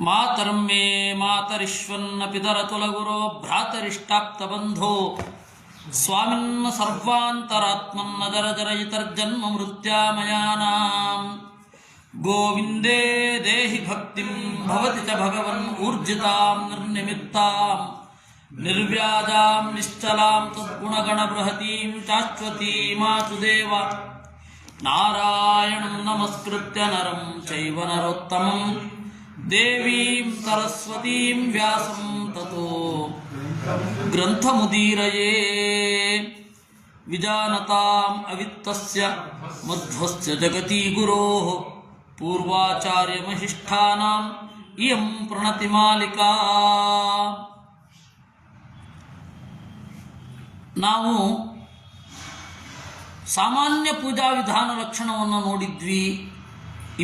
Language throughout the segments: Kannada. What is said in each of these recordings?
ಮಾತರಂ ಮೇ ಮಾತರಿಶ್ವನ್ನ ಪಿತರತುಲಗುರೋ ಭ್ರಾತರಿಷ್ಟಾಪ್ತಬಂಧೋ ಸ್ವಾಮಿನ್ನ ಸರ್ವಾಂತರಾತ್ಮನ್ನ ಜರಜರಯಿತರ್ಜನ್ಮ ಮೃತ್ಯಾಮಯಾನಾಂ ಗೋವಿಂದೇ ದೇಹಿ ಭಕ್ತಿಂ ಭವತಿ ಚ ಭಗವನ್ ಊರ್ಜಿತಾಂ ನಿರ್ನಿಮಿತ್ತಾಂ ನಿರ್ವ್ಯಾಜಾಂ ನಿಶ್ಚಲಾಂ ತದ್ಗುಣಗಣ ಬೃಹತೀಂ ಶಾಶ್ವತೀಮಾಚುದೇವ ನಾರಾಯಣಂ ನಮಸ್ಕೃತ್ಯ ನರಂ ಚೈವ ನರೋತ್ತಮಂ ದೇವೀಂ ಸರಸ್ವತೀಂ ವ್ಯಾಸಂ ತತೋ ಗ್ರಂಥಮುದೀರಯೇ ವಿಜಾನತಾಂ ಅವಿತ್ತಸ್ಯ ಮಧ್ವಸ್ಯ ಜಗತಿ ಗುರೋಃ ಪೂರ್ವಾಚಾರ್ಯಮಹಿಷ್ಠಾನಾಂ ಇಯಂ ಪ್ರಣತಿಮಾಲಿಕಾ. ನಾವು ಸಾಮಾನ್ಯ ಪೂಜಾ ವಿಧಾನ ಲಕ್ಷಣವನ್ನು ನೋಡಿದ್ವಿ.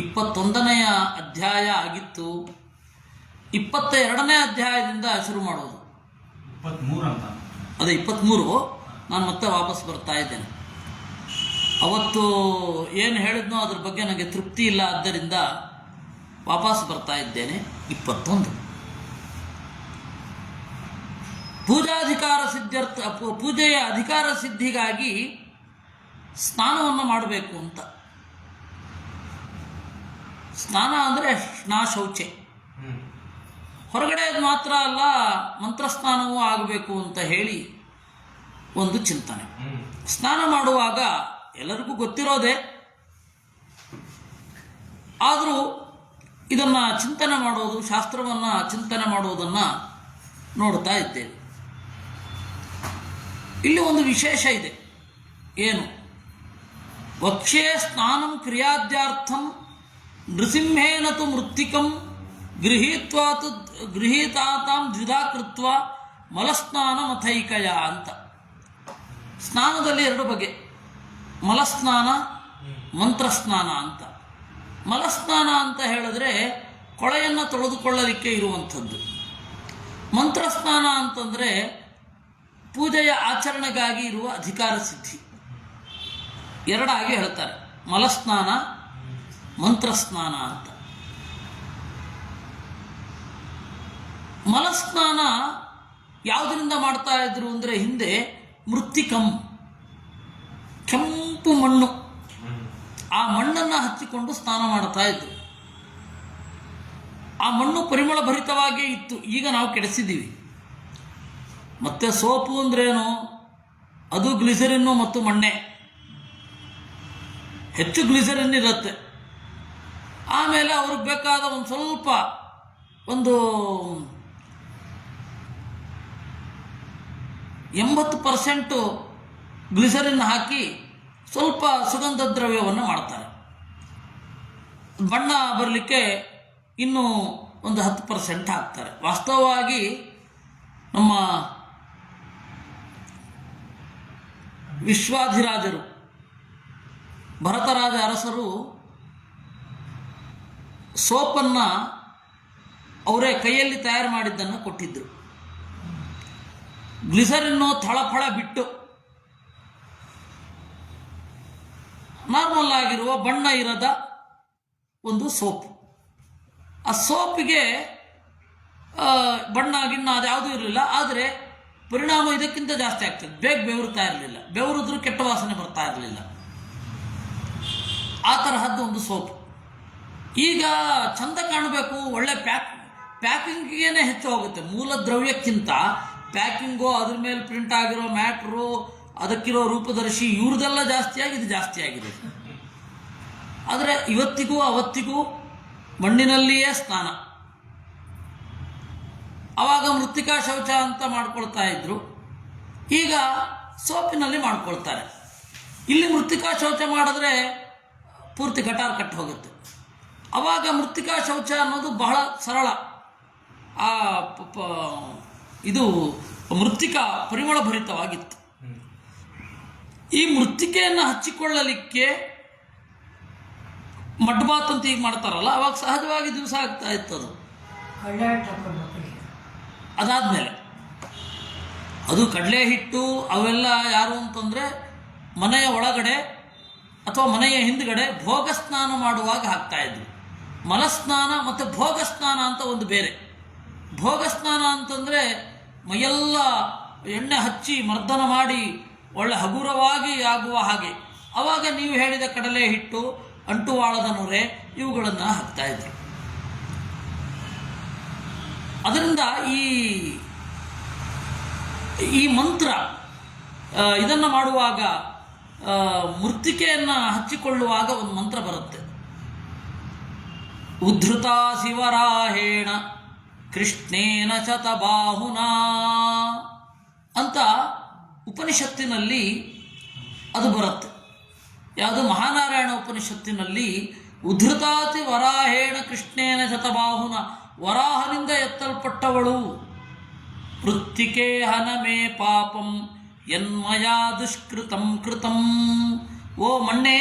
21ನೆಯ ಅಧ್ಯಾಯ ಆಗಿತ್ತು. 22ನೇ ಅಧ್ಯಾಯದಿಂದ ಶುರು ಮಾಡೋದು. 23 ಅಂತ ಅದೇ 23. ನಾನು ಮತ್ತೆ ವಾಪಸ್ ಬರ್ತಾ ಇದ್ದೇನೆ. ಅವತ್ತು ಏನು ಹೇಳಿದ್ನೋ ಅದ್ರ ಬಗ್ಗೆ ನನಗೆ ತೃಪ್ತಿ ಇಲ್ಲ, ಆದ್ದರಿಂದ ವಾಪಸ್ ಬರ್ತಾ ಇದ್ದೇನೆ. 21 ಪೂಜಾಧಿಕಾರ ಸಿದ್ಧ್ಯರ್ಥ, ಪೂಜೆಯ ಅಧಿಕಾರ ಸಿದ್ಧಿಗಾಗಿ ಸ್ನಾನವನ್ನು ಮಾಡಬೇಕು ಅಂತ. ಸ್ನಾನ ಅಂದರೆ ಶೌಚೆ. ಹೊರಗಡೆ ಮಾತ್ರ ಅಲ್ಲ, ಮಂತ್ರಸ್ನಾನವೂ ಆಗಬೇಕು ಅಂತ ಹೇಳಿ ಒಂದು ಚಿಂತನೆ. ಸ್ನಾನ ಮಾಡುವಾಗ ಎಲ್ಲರಿಗೂ ಗೊತ್ತಿರೋದೇ, ಆದರೂ ಇದನ್ನು ಚಿಂತನೆ ಮಾಡೋದು, ಶಾಸ್ತ್ರವನ್ನು ಚಿಂತನೆ ಮಾಡೋದನ್ನು ನೋಡ್ತಾ ಇದ್ದೇವೆ. ಇಲ್ಲಿ ಒಂದು ವಿಶೇಷ ಇದೆ. ಏನು? ವಕ್ಷೇ ಸ್ನಾನಂ ಕ್ರಿಯಾದ್ಯಾರ್ಥಂ ನೃಸಿಂಹೇನ ತು ಮೃತ್ತಿಕಂ ಗೃಹೀತಾತಾಂ ದ್ವಿಧಾ ಕೃತ್ವ ಮಲಸ್ನಾನ ಮಥೈಕಯ ಅಂತ. ಸ್ನಾನದಲ್ಲಿ 2 ಬಗೆ: ಮಲಸ್ನಾನ, ಮಂತ್ರಸ್ನಾನ ಅಂತ. ಮಲಸ್ನಾನ ಅಂತ ಹೇಳಿದ್ರೆ ಕೊಳೆಯನ್ನು ತೊಳೆದುಕೊಳ್ಳಲಿಕ್ಕೆ ಇರುವಂಥದ್ದು. ಮಂತ್ರಸ್ನಾನ ಅಂತಂದರೆ ಪೂಜೆಯ ಆಚರಣೆಗಾಗಿ ಇರುವ ಅಧಿಕಾರ ಸಿದ್ಧಿ. 2 ಆಗಿ ಹೇಳ್ತಾರೆ, ಮಲಸ್ನಾನ, ಮಂತ್ರಸ್ನಾನ ಅಂತ. ಮಲಸ್ನಾನ ಯಾವುದರಿಂದ ಮಾಡ್ತಾ ಇದ್ರು ಅಂದರೆ, ಹಿಂದೆ ಮೃತ್ತಿಕಂ, ಕೆಂಪು ಮಣ್ಣು, ಆ ಮಣ್ಣನ್ನು ಹಚ್ಚಿಕೊಂಡು ಸ್ನಾನ ಮಾಡ್ತಾ ಇದ್ರು. ಆ ಮಣ್ಣು ಪರಿಮಳ ಭರಿತವಾಗಿಯೇ ಇತ್ತು. ಈಗ ನಾವು ಕೆಡಿಸಿದ್ದೀವಿ. ಮತ್ತು ಸೋಪು ಅಂದ್ರೇನು? ಅದು ಗ್ಲಿಸರಿನ್ನು ಮತ್ತು ಮಣ್ಣೆ. ಹೆಚ್ಚು ಗ್ಲಿಸರಿನ್ ಇರುತ್ತೆ. ಆಮೇಲೆ ಅವ್ರಿಗೆ ಬೇಕಾದ ಒಂದು ಸ್ವಲ್ಪ 80% ಗ್ಲಿಸರಿನ್ ಹಾಕಿ ಸ್ವಲ್ಪ ಸುಗಂಧ ದ್ರವ್ಯವನ್ನು ಮಾಡ್ತಾರೆ. ಬಣ್ಣ ಬರಲಿಕ್ಕೆ ಇನ್ನೂ ಒಂದು 10% ಹಾಕ್ತಾರೆ. ವಾಸ್ತವವಾಗಿ ನಮ್ಮ ವಿಶ್ವಾಧಿರಾಜರು, ಭರತರಾಜ ಅರಸರು ಸೋಪನ್ನು ಅವರೇ ಕೈಯಲ್ಲಿ ತಯಾರು ಮಾಡಿದ್ದನ್ನು ಕೊಟ್ಟಿದ್ದರು. ಗ್ಲಿಸರಿನ್ನು ಥಳಫಳ ಬಿಟ್ಟು ನಾರ್ಮಲ್ ಆಗಿರುವ ಬಣ್ಣ ಇರದ ಒಂದು ಸೋಪು. ಆ ಸೋಪಿಗೆ ಬಣ್ಣ ಗಿಣ್ಣ ಅದು ಯಾವುದೂ ಇರಲಿಲ್ಲ, ಆದರೆ ಪರಿಣಾಮ ಇದಕ್ಕಿಂತ ಜಾಸ್ತಿ ಆಗ್ತದೆ. ಬೇಗ ಬೆವರುತ್ತಾ ಇರಲಿಲ್ಲ, ಬೆವರಿದ್ರೂ ಕೆಟ್ಟ ವಾಸನೆ ಬರ್ತಾ ಇರಲಿಲ್ಲ. ಆ ತರಹದ್ದು ಒಂದು ಸೋಪು. ಈಗ ಚಂದ ಕಾಣಬೇಕು, ಒಳ್ಳೆ ಪ್ಯಾಕಿಂಗಿಗೇ ಹೆಚ್ಚು ಹೋಗುತ್ತೆ. ಮೂಲ ದ್ರವ್ಯಕ್ಕಿಂತ ಪ್ಯಾಕಿಂಗು, ಅದ್ರ ಮೇಲೆ ಪ್ರಿಂಟ್ ಆಗಿರೋ ಮ್ಯಾಟ್ರು, ಅದಕ್ಕಿರೋ ರೂಪದರ್ಶಿ, ಇವ್ರದೆಲ್ಲ ಜಾಸ್ತಿಯಾಗಿ ಇದು ಜಾಸ್ತಿ ಆಗಿದೆ. ಆದರೆ ಇವತ್ತಿಗೂ ಅವತ್ತಿಗೂ ಮಣ್ಣಿನಲ್ಲಿಯೇ ಸ್ನಾನ. ಆವಾಗ ಮೃತ್ತಿಕಾ ಶೌಚ ಅಂತ ಮಾಡ್ಕೊಳ್ತಾ ಇದ್ರು, ಈಗ ಸೋಪಿನಲ್ಲಿ ಮಾಡ್ಕೊಳ್ತಾರೆ. ಇಲ್ಲಿ ಮೃತ್ತಿಕಾ ಶೌಚ ಮಾಡಿದ್ರೆ ಪೂರ್ತಿ ಗಟಾರ್ ಕಟ್ಟಿ ಹೋಗುತ್ತೆ. ಆವಾಗ ಮೃತ್ತಿಕಾ ಶೌಚ ಅನ್ನೋದು ಬಹಳ ಸರಳ. ಇದು ಮೃತ್ತಿಕಾ ಪರಿಮಳ ಭರಿತವಾಗಿತ್ತು. ಈ ಮೃತ್ತಿಕೆಯನ್ನು ಹಚ್ಚಿಕೊಳ್ಳಲಿಕ್ಕೆ ಮಡ್ಬಾತ್ ಅಂತ ಈಗ ಮಾಡ್ತಾರಲ್ಲ, ಅವಾಗ ಸಹಜವಾಗಿ ದಿವಸ ಆಗ್ತಾ ಇತ್ತು. ಅದು ಅದಾದಮೇಲೆ ಅದು ಕಡಲೆ ಹಿಟ್ಟು ಅವೆಲ್ಲ ಯಾರು ಅಂತಂದರೆ ಮನೆಯ ಒಳಗಡೆ ಅಥವಾ ಮನೆಯ ಹಿಂದುಗಡೆ ಭೋಗ ಸ್ನಾನ ಮಾಡುವಾಗ ಹಾಕ್ತಾಯಿದ್ರು. ಮಲಸ್ನಾನ ಮತ್ತು ಭೋಗ ಸ್ನಾನ ಅಂತ ಒಂದು ಬೇರೆ. ಭೋಗ ಸ್ನಾನ ಅಂತಂದರೆ ಮೈಯೆಲ್ಲ ಎಣ್ಣೆ ಹಚ್ಚಿ ಮರ್ದನ ಮಾಡಿ ಒಳ್ಳೆ ಹಗುರವಾಗಿ ಆಗುವ ಹಾಗೆ. ಆವಾಗ ನೀವು ಹೇಳಿದ ಕಡಲೆ ಹಿಟ್ಟು, ಅಂಟುವಾಳದ ನೊರೆ ಇವುಗಳನ್ನು ಹಾಕ್ತಾ ಇದ್ರು. ಅದರಿಂದ ಈ ಮಂತ್ರ ಇದನ್ನು ಮಾಡುವಾಗ ಮೃತ್ತಿಕೆಯನ್ನು ಹಚ್ಚಿಕೊಳ್ಳುವಾಗ ಒಂದು ಮಂತ್ರ ಬರುತ್ತೆ. ಉದ್ಧೃತ ಶಿವರಾಹೇಣ ಕೃಷ್ಣೇನ ಶತಬಾಹುನಾ ಅಂತ ಉಪನಿಷತ್ತಿನಲ್ಲಿ ಅದು ಬರುತ್ತೆ. ಯಾವುದು? ಮಹಾನಾರಾಯಣ ಉಪನಿಷತ್ತಿನಲ್ಲಿ ಉದ್ಧೃತಾತಿ ವರಾಹೇಣ ಕೃಷ್ಣೇನ ಶತಬಾಹುನ, ವರಾಹನಿಂದ ಎತ್ತಲ್ಪಟ್ಟವಳು. ಮೃತ್ತಿಕೆ ಹನಮೇ ಪಾಪಂ ಯನ್ಮಯಾ ದುಷ್ಕೃತಂ ಕೃತಂ. ಓ ಮಣ್ಣೆ,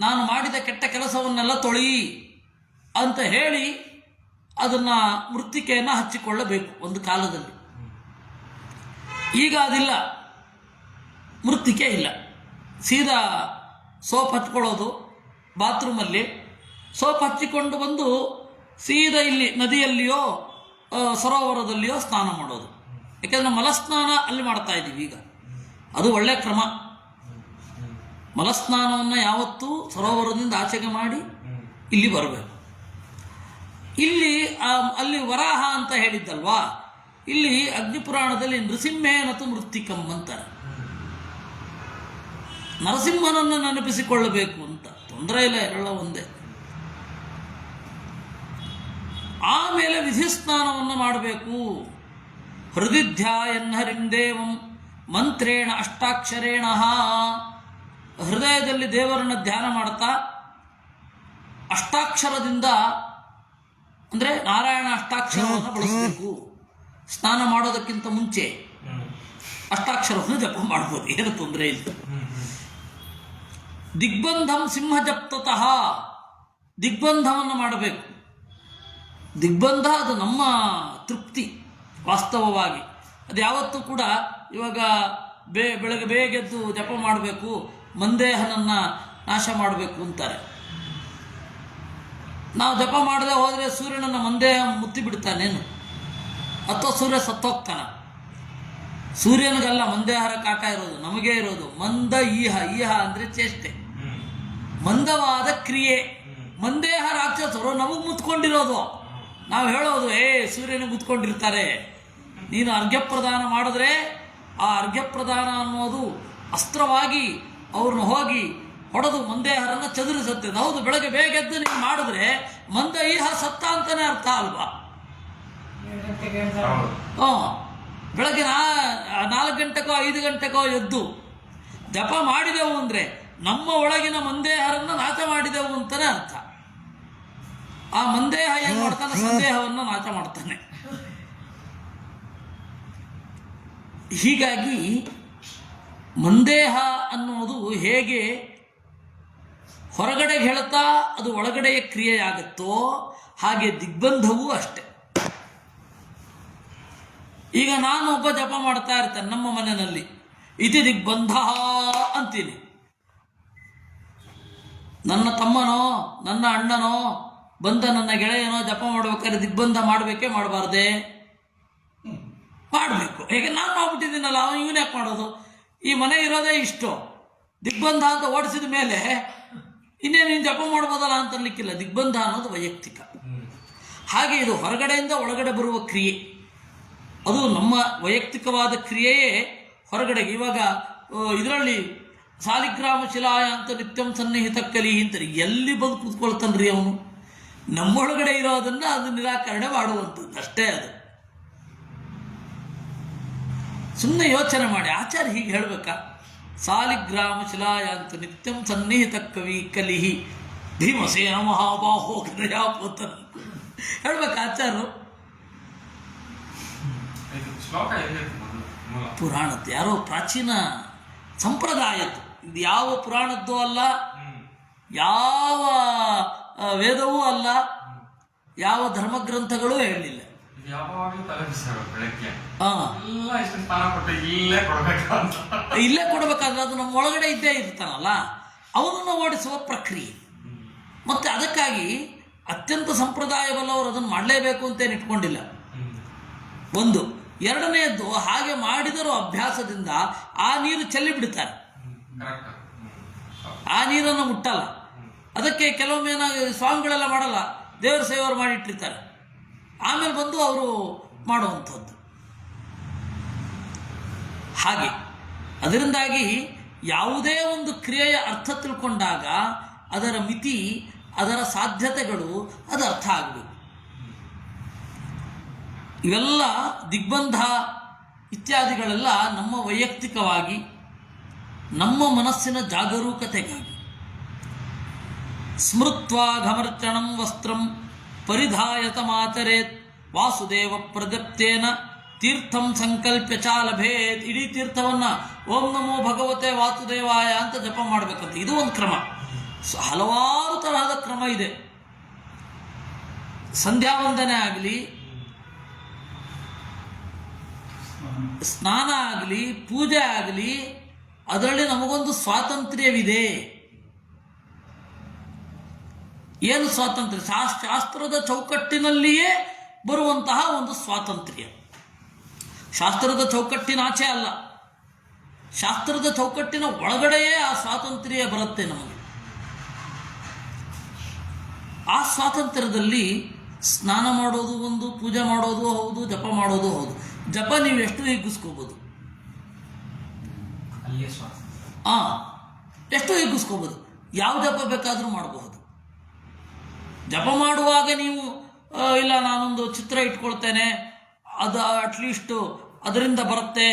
ನಾನು ಮಾಡಿದ ಕೆಟ್ಟ ಕೆಲಸವನ್ನೆಲ್ಲ ತೊಳಿ ಅಂತ ಹೇಳಿ ಅದನ್ನು ಮೃತ್ತಿಕೆಯನ್ನು ಹಚ್ಚಿಕೊಳ್ಳಬೇಕು ಒಂದು ಕಾಲದಲ್ಲಿ. ಈಗ ಅದಿಲ್ಲ, ಮೃತ್ತಿಕೆ ಇಲ್ಲ. ಸೀದಾ ಸೋಪ್ ಹಚ್ಕೊಳ್ಳೋದು, ಬಾತ್ರೂಮಲ್ಲಿ ಸೋಪ್ ಹಚ್ಚಿಕೊಂಡು ಬಂದು ಸೀದಾ ಇಲ್ಲಿ ನದಿಯಲ್ಲಿಯೋ ಸರೋವರದಲ್ಲಿಯೋ ಸ್ನಾನ ಮಾಡೋದು. ಯಾಕೆಂದರೆ ಮಲಸ್ನಾನ ಅಲ್ಲಿ ಮಾಡ್ತಾ ಇದ್ದೀವಿ ಈಗ. ಅದು ಒಳ್ಳೆಯ ಕ್ರಮ. ಮಲಸ್ನಾನವನ್ನು ಯಾವತ್ತೂ ಸರೋವರದಿಂದ ಆಚೆಗೆ ಮಾಡಿ ಇಲ್ಲಿ ಬರಬೇಕು. ಅಲ್ಲಿ ವರಾಹ ಅಂತ ಹೇಳಿದ್ದಲ್ವಾ, ಇಲ್ಲಿ ಅಗ್ನಿಪುರಾಣದಲ್ಲಿ ನೃಸಿಂಹೇನತು ಮೃತ್ತಿಕಂ ಅಂತಾರೆ. ನರಸಿಂಹನನ್ನು ನೆನಪಿಸಿಕೊಳ್ಳಬೇಕು ಅಂತ. ತೊಂದರೆ ಇಲ್ಲ, ಎಲ್ಲ ಒಂದೇ. ಆಮೇಲೆ ವಿಧಿಸ್ನಾನವನ್ನು ಮಾಡಬೇಕು. ಹೃದಿಧ್ಯಾಯನ್ ಹರಿಂ ದೇವಂ ಮಂತ್ರೇಣ ಅಷ್ಟಾಕ್ಷರೇಣ. ಹೃದಯದಲ್ಲಿ ದೇವರನ್ನು ಧ್ಯಾನ ಮಾಡ್ತಾ ಅಷ್ಟಾಕ್ಷರದಿಂದ, ಅಂದರೆ ನಾರಾಯಣ ಅಷ್ಟಾಕ್ಷರವನ್ನು ಬಳಸಬೇಕು. ಸ್ನಾನ ಮಾಡೋದಕ್ಕಿಂತ ಮುಂಚೆ ಅಷ್ಟಾಕ್ಷರವನ್ನು ಜಪ ಮಾಡ್ಬೋದು, ಏನು ತೊಂದರೆ ಇಲ್ಲ. ದಿಗ್ಬಂಧಂ ಸಿಂಹ ಜಪ್ತತಃ, ದಿಗ್ಬಂಧವನ್ನು ಮಾಡಬೇಕು. ದಿಗ್ಬಂಧ ಅದು ನಮ್ಮ ತೃಪ್ತಿ. ವಾಸ್ತವವಾಗಿ ಅದು ಯಾವತ್ತೂ ಕೂಡ ಇವಾಗ ಬೆಳಗ್ಗೆ ಬೇಗೆದ್ದು ಜಪ ಮಾಡಬೇಕು, ಮಂದೇಹನನ್ನು ನಾಶ ಮಾಡಬೇಕು ಅಂತಾರೆ. ನಾವು ಜಪ ಮಾಡದೆ ಹೋದರೆ ಸೂರ್ಯನನ್ನು ಮಂದೇಹ ಮುತ್ತಿ ಬಿಡ್ತಾನೇನು? ಅಥವಾ ಸೂರ್ಯ ಸತ್ತೋಗ್ತಾನ? ಸೂರ್ಯನಿಗಲ್ಲ ಮಂದೇಹರ ಕಾಟ ಇರೋದು, ನಮಗೆ ಇರೋದು. ಮಂದ ಈಹ ಅಂದರೆ ಚೇಷ್ಟೆ, ಮಂದವಾದ ಕ್ರಿಯೆ. ಮಂದೇಹ ರಾಕ್ಷಸರು ನಮಗೆ ಮುತ್ಕೊಂಡಿರೋದು. ನಾವು ಹೇಳೋದು, ಸೂರ್ಯನಿಗೆ ಮುತ್ಕೊಂಡಿರ್ತಾರೆ. ನೀನು ಅರ್ಘ್ಯಪ್ರದಾನ ಮಾಡಿದ್ರೆ ಆ ಅರ್ಘ್ಯಪ್ರದಾನ ಅನ್ನೋದು ಅಸ್ತ್ರವಾಗಿ ಅವ್ರನ್ನ ಹೋಗಿ ಹೊಡೆದು ಮಂದೇಹರನ್ನು ಚದುರಿಸುತ್ತೆ. ಹೌದು, ಬೆಳಗ್ಗೆ ಬೇಗ ಎದ್ದು ನೀವು ಮಾಡಿದ್ರೆ ಮಂದ ಈಹ ಸತ್ತ ಅಂತಾನೆ ಅರ್ಥ ಅಲ್ವಾ? ಬೆಳಗ್ಗೆ 4 ಗಂಟೆಗೋ 5 ಗಂಟೆಗೋ ಎದ್ದು ಜಪ ಮಾಡಿದೆವು ಅಂದರೆ ನಮ್ಮ ಒಳಗಿನ ಮಂದೇಹರನ್ನು ನಾಶ ಮಾಡಿದೆವು ಅಂತಲೇ ಅರ್ಥ. ಆ ಮಂದೇಹ ಏನು ಮಾಡ್ತಾನೆ? ಸಂದೇಹವನ್ನು ನಾಶ ಮಾಡ್ತಾನೆ. ಹೀಗಾಗಿ ಮಂದೇಹ ಅನ್ನೋದು ಹೇಗೆ ಹೊರಗಡೆ ಹೇಳ್ತಾ ಅದು ಒಳಗಡೆಯ ಕ್ರಿಯೆಯಾಗುತ್ತೋ ಹಾಗೆ ದಿಗ್ಬಂಧವೂ ಅಷ್ಟೆ. ಈಗ ನಾನು ಒಬ್ಬ ಜಪ ಮಾಡ್ತಾ ಇರ್ತೇನೆ ನಮ್ಮ ಮನೆಯಲ್ಲಿ, ಇತಿ ದಿಗ್ಬಂಧ ಅಂತೀನಿ. ನನ್ನ ತಮ್ಮನೋ ನನ್ನ ಅಣ್ಣನೋ ಬಂದ ನನ್ನ ಗೆಳೆಯನೋ ಜಪ ಮಾಡ್ಬೇಕಾದ್ರೆ ದಿಗ್ಬಂಧ ಮಾಡಬೇಕೇ ಮಾಡಬಾರ್ದೆ? ಮಾಡಬೇಕು. ಹೇಗೆ ನಾನು ಮಾಡ್ಬಿಟ್ಟಿದ್ದೀನಲ್ಲ, ಇವನು ಯಾಕೆ ಮಾಡೋದು? ಈ ಮನೆ ಇರೋದೇ ಇಷ್ಟು, ದಿಗ್ಬಂಧ ಅಂತ ಓಡಿಸಿದ ಮೇಲೆ ಇನ್ನೇನು ನೀನು ಜಪ ಮಾಡ್ಬೋದಲ್ಲ ಅಂತರ್ಲಿಕ್ಕಿಲ್ಲ. ದಿಗ್ಬಂಧ ಅನ್ನೋದು ವೈಯಕ್ತಿಕ. ಹಾಗೆ ಇದು ಹೊರಗಡೆಯಿಂದ ಒಳಗಡೆ ಬರುವ ಕ್ರಿಯೆ, ಅದು ನಮ್ಮ ವೈಯಕ್ತಿಕವಾದ ಕ್ರಿಯೆಯೇ ಹೊರಗಡೆಗೆ. ಇವಾಗ ಇದರಲ್ಲಿ ಸಾಲಿಗ್ರಾಮ ಶಿಲಾಯ ಅಂತ ನಿತ್ಯಂ ಸನ್ನಿಹಿತ ಕಲಿ ಅಂತಾರೆ. ಎಲ್ಲಿ ಬಂದು ಕೂತ್ಕೊಳ್ತಾನ್ರಿ ಅವನು? ನಮ್ಮೊಳಗಡೆ ಇರೋದನ್ನು ಅದು ನಿರಾಕರಣೆ ಮಾಡುವಂಥದ್ದು ಅಷ್ಟೇ. ಅದು ಸುಮ್ಮನೆ ಯೋಚನೆ ಮಾಡಿ. ಆಚಾರ್ಯ ಹೀಗೆ ಹೇಳಬೇಕಾ? ಸಾಲಿಗ್ರಾಮ ಶಿಲಾಯ ಅಂತ ನಿತ್ಯಂ ಸನ್ನಿಹಿತ ಕವಿ ಕಲಿಹಿ ಭೀಮಸೇನ ಮಹಾಬಾಹೋ ಗಣಯಾಪೋತನ ಹೇಳ್ಬೇಕು ಆಚಾರ್ಯರು. ಪುರಾಣದ್ದು ಯಾರೋ ಪ್ರಾಚೀನ ಸಂಪ್ರದಾಯದ್ದು, ಇದು ಯಾವ ಪುರಾಣದ್ದು ಅಲ್ಲ, ಯಾವ ವೇದವೂ ಅಲ್ಲ, ಯಾವ ಧರ್ಮಗ್ರಂಥಗಳೂ ಹೇಳಲಿಲ್ಲ. ಇಲ್ಲೇ ಕೊಡಬೇಕಾದ್ರೆ ಅದು ನಮ್ಮ ಒಳಗಡೆ ಇದ್ದೇ ಇರ್ತಾನಲ್ಲ, ಅವನನ್ನು ಓಡಿಸುವ ಪ್ರಕ್ರಿಯೆ. ಮತ್ತು ಅದಕ್ಕಾಗಿ ಅತ್ಯಂತ ಸಂಪ್ರದಾಯವಲ್ಲವರು ಅದನ್ನು ಮಾಡಲೇಬೇಕು ಅಂತೇನು ಇಟ್ಕೊಂಡಿಲ್ಲ. ಒಂದು. ಎರಡನೆಯದ್ದು, ಹಾಗೆ ಮಾಡಿದರೂ ಅಭ್ಯಾಸದಿಂದ ಆ ನೀರು ಚೆಲ್ಲಿ ಬಿಡ್ತಾರೆ, ಆ ನೀರನ್ನು ಮುಟ್ಟಲ್ಲ. ಅದಕ್ಕೆ ಕೆಲವೊಮ್ಮೆ ಸ್ವಾಮಿಗಳೆಲ್ಲ ಮಾಡಲ್ಲ, ದೇವರ ಸೇವೆಯವರು ಮಾಡಿಟ್ಟಿರ್ತಾರೆ, ಆಮೇಲೆ ಬಂದು ಅವರು ಮಾಡುವಂಥದ್ದು ಹಾಗೆ. ಅದರಿಂದಾಗಿ ಯಾವುದೇ ಒಂದು ಕ್ರಿಯೆಯ ಅರ್ಥ ತಿಳ್ಕೊಂಡಾಗ ಅದರ ಮಿತಿ, ಅದರ ಸಾಧ್ಯತೆಗಳು ಅದು ಅರ್ಥ ಆಗಬೇಕು. ಇವೆಲ್ಲ ದಿಗ್ಬಂಧ ಇತ್ಯಾದಿಗಳೆಲ್ಲ ನಮ್ಮ ವೈಯಕ್ತಿಕವಾಗಿ ನಮ್ಮ ಮನಸ್ಸಿನ ಜಾಗರೂಕತೆಗಾಗಿ. ಸ್ಮೃತ್ವಾ ಘಮರ್ಚಣಂ ವಸ್ತ್ರಂ ಪರಿಧಾಯತ ಮಾತರೇತ್ ವಾಸುದೇವ ಪ್ರದಪ್ತೇನ ತೀರ್ಥಂ ಸಂಕಲ್ಪ್ಯ ಚಾಲಭೇತ್. ಇಡೀ ತೀರ್ಥವನ್ನು ಓಂ ನಮೋ ಭಗವತೆ ವಾಸುದೇವಾಯ ಅಂತ ಜಪ ಮಾಡಬೇಕಂತ. ಇದು ಒಂದು ಕ್ರಮ. ಹಲವಾರು ತರಹದ ಕ್ರಮ ಇದೆ. ಸಂಧ್ಯಾ ವಂದನೆ ಆಗಲಿ, ಸ್ನಾನ ಆಗಲಿ, ಪೂಜೆ ಆಗಲಿ, ಅದರಲ್ಲಿ ನಮಗೊಂದು ಸ್ವಾತಂತ್ರ್ಯವಿದೆ. ಏನು ಸ್ವಾತಂತ್ರ್ಯ? ಶಾಸ್ತ್ರದ ಚೌಕಟ್ಟಿನಲ್ಲಿಯೇ ಬರುವಂತಹ ಒಂದು ಸ್ವಾತಂತ್ರ್ಯ. ಶಾಸ್ತ್ರದ ಚೌಕಟ್ಟಿನಾಚೆ ಅಲ್ಲ, ಶಾಸ್ತ್ರದ ಚೌಕಟ್ಟಿನ ಒಳಗಡೆಯೇ ಆ ಸ್ವಾತಂತ್ರ್ಯ ಬರುತ್ತೆ ನಮಗೆ. ಆ ಸ್ವಾತಂತ್ರ್ಯದಲ್ಲಿ ಸ್ನಾನ ಮಾಡೋದು ಒಂದು, ಪೂಜೆ ಮಾಡೋದು ಹೌದು, ಜಪ ಮಾಡೋದು ಹೌದು. ಜಪ ನೀವು ಎಷ್ಟು ಹಿಗ್ಗಿಸ್ಕೋಬೋದು, ಎಷ್ಟು ಹಿಗ್ಗಿಸ್ಕೋಬೋದು. ಯಾವ ಜಪ ಬೇಕಾದರೂ ಮಾಡಬಹುದು. ಜಪ ಮಾಡುವಾಗ ನೀವು ಇಲ್ಲ ನಾನೊಂದು ಚಿತ್ರ ಇಟ್ಕೊಳ್ತೇನೆ, ಅದು ಅಟ್ಲೀಸ್ಟು ಅದರಿಂದ ಬರುತ್ತೆ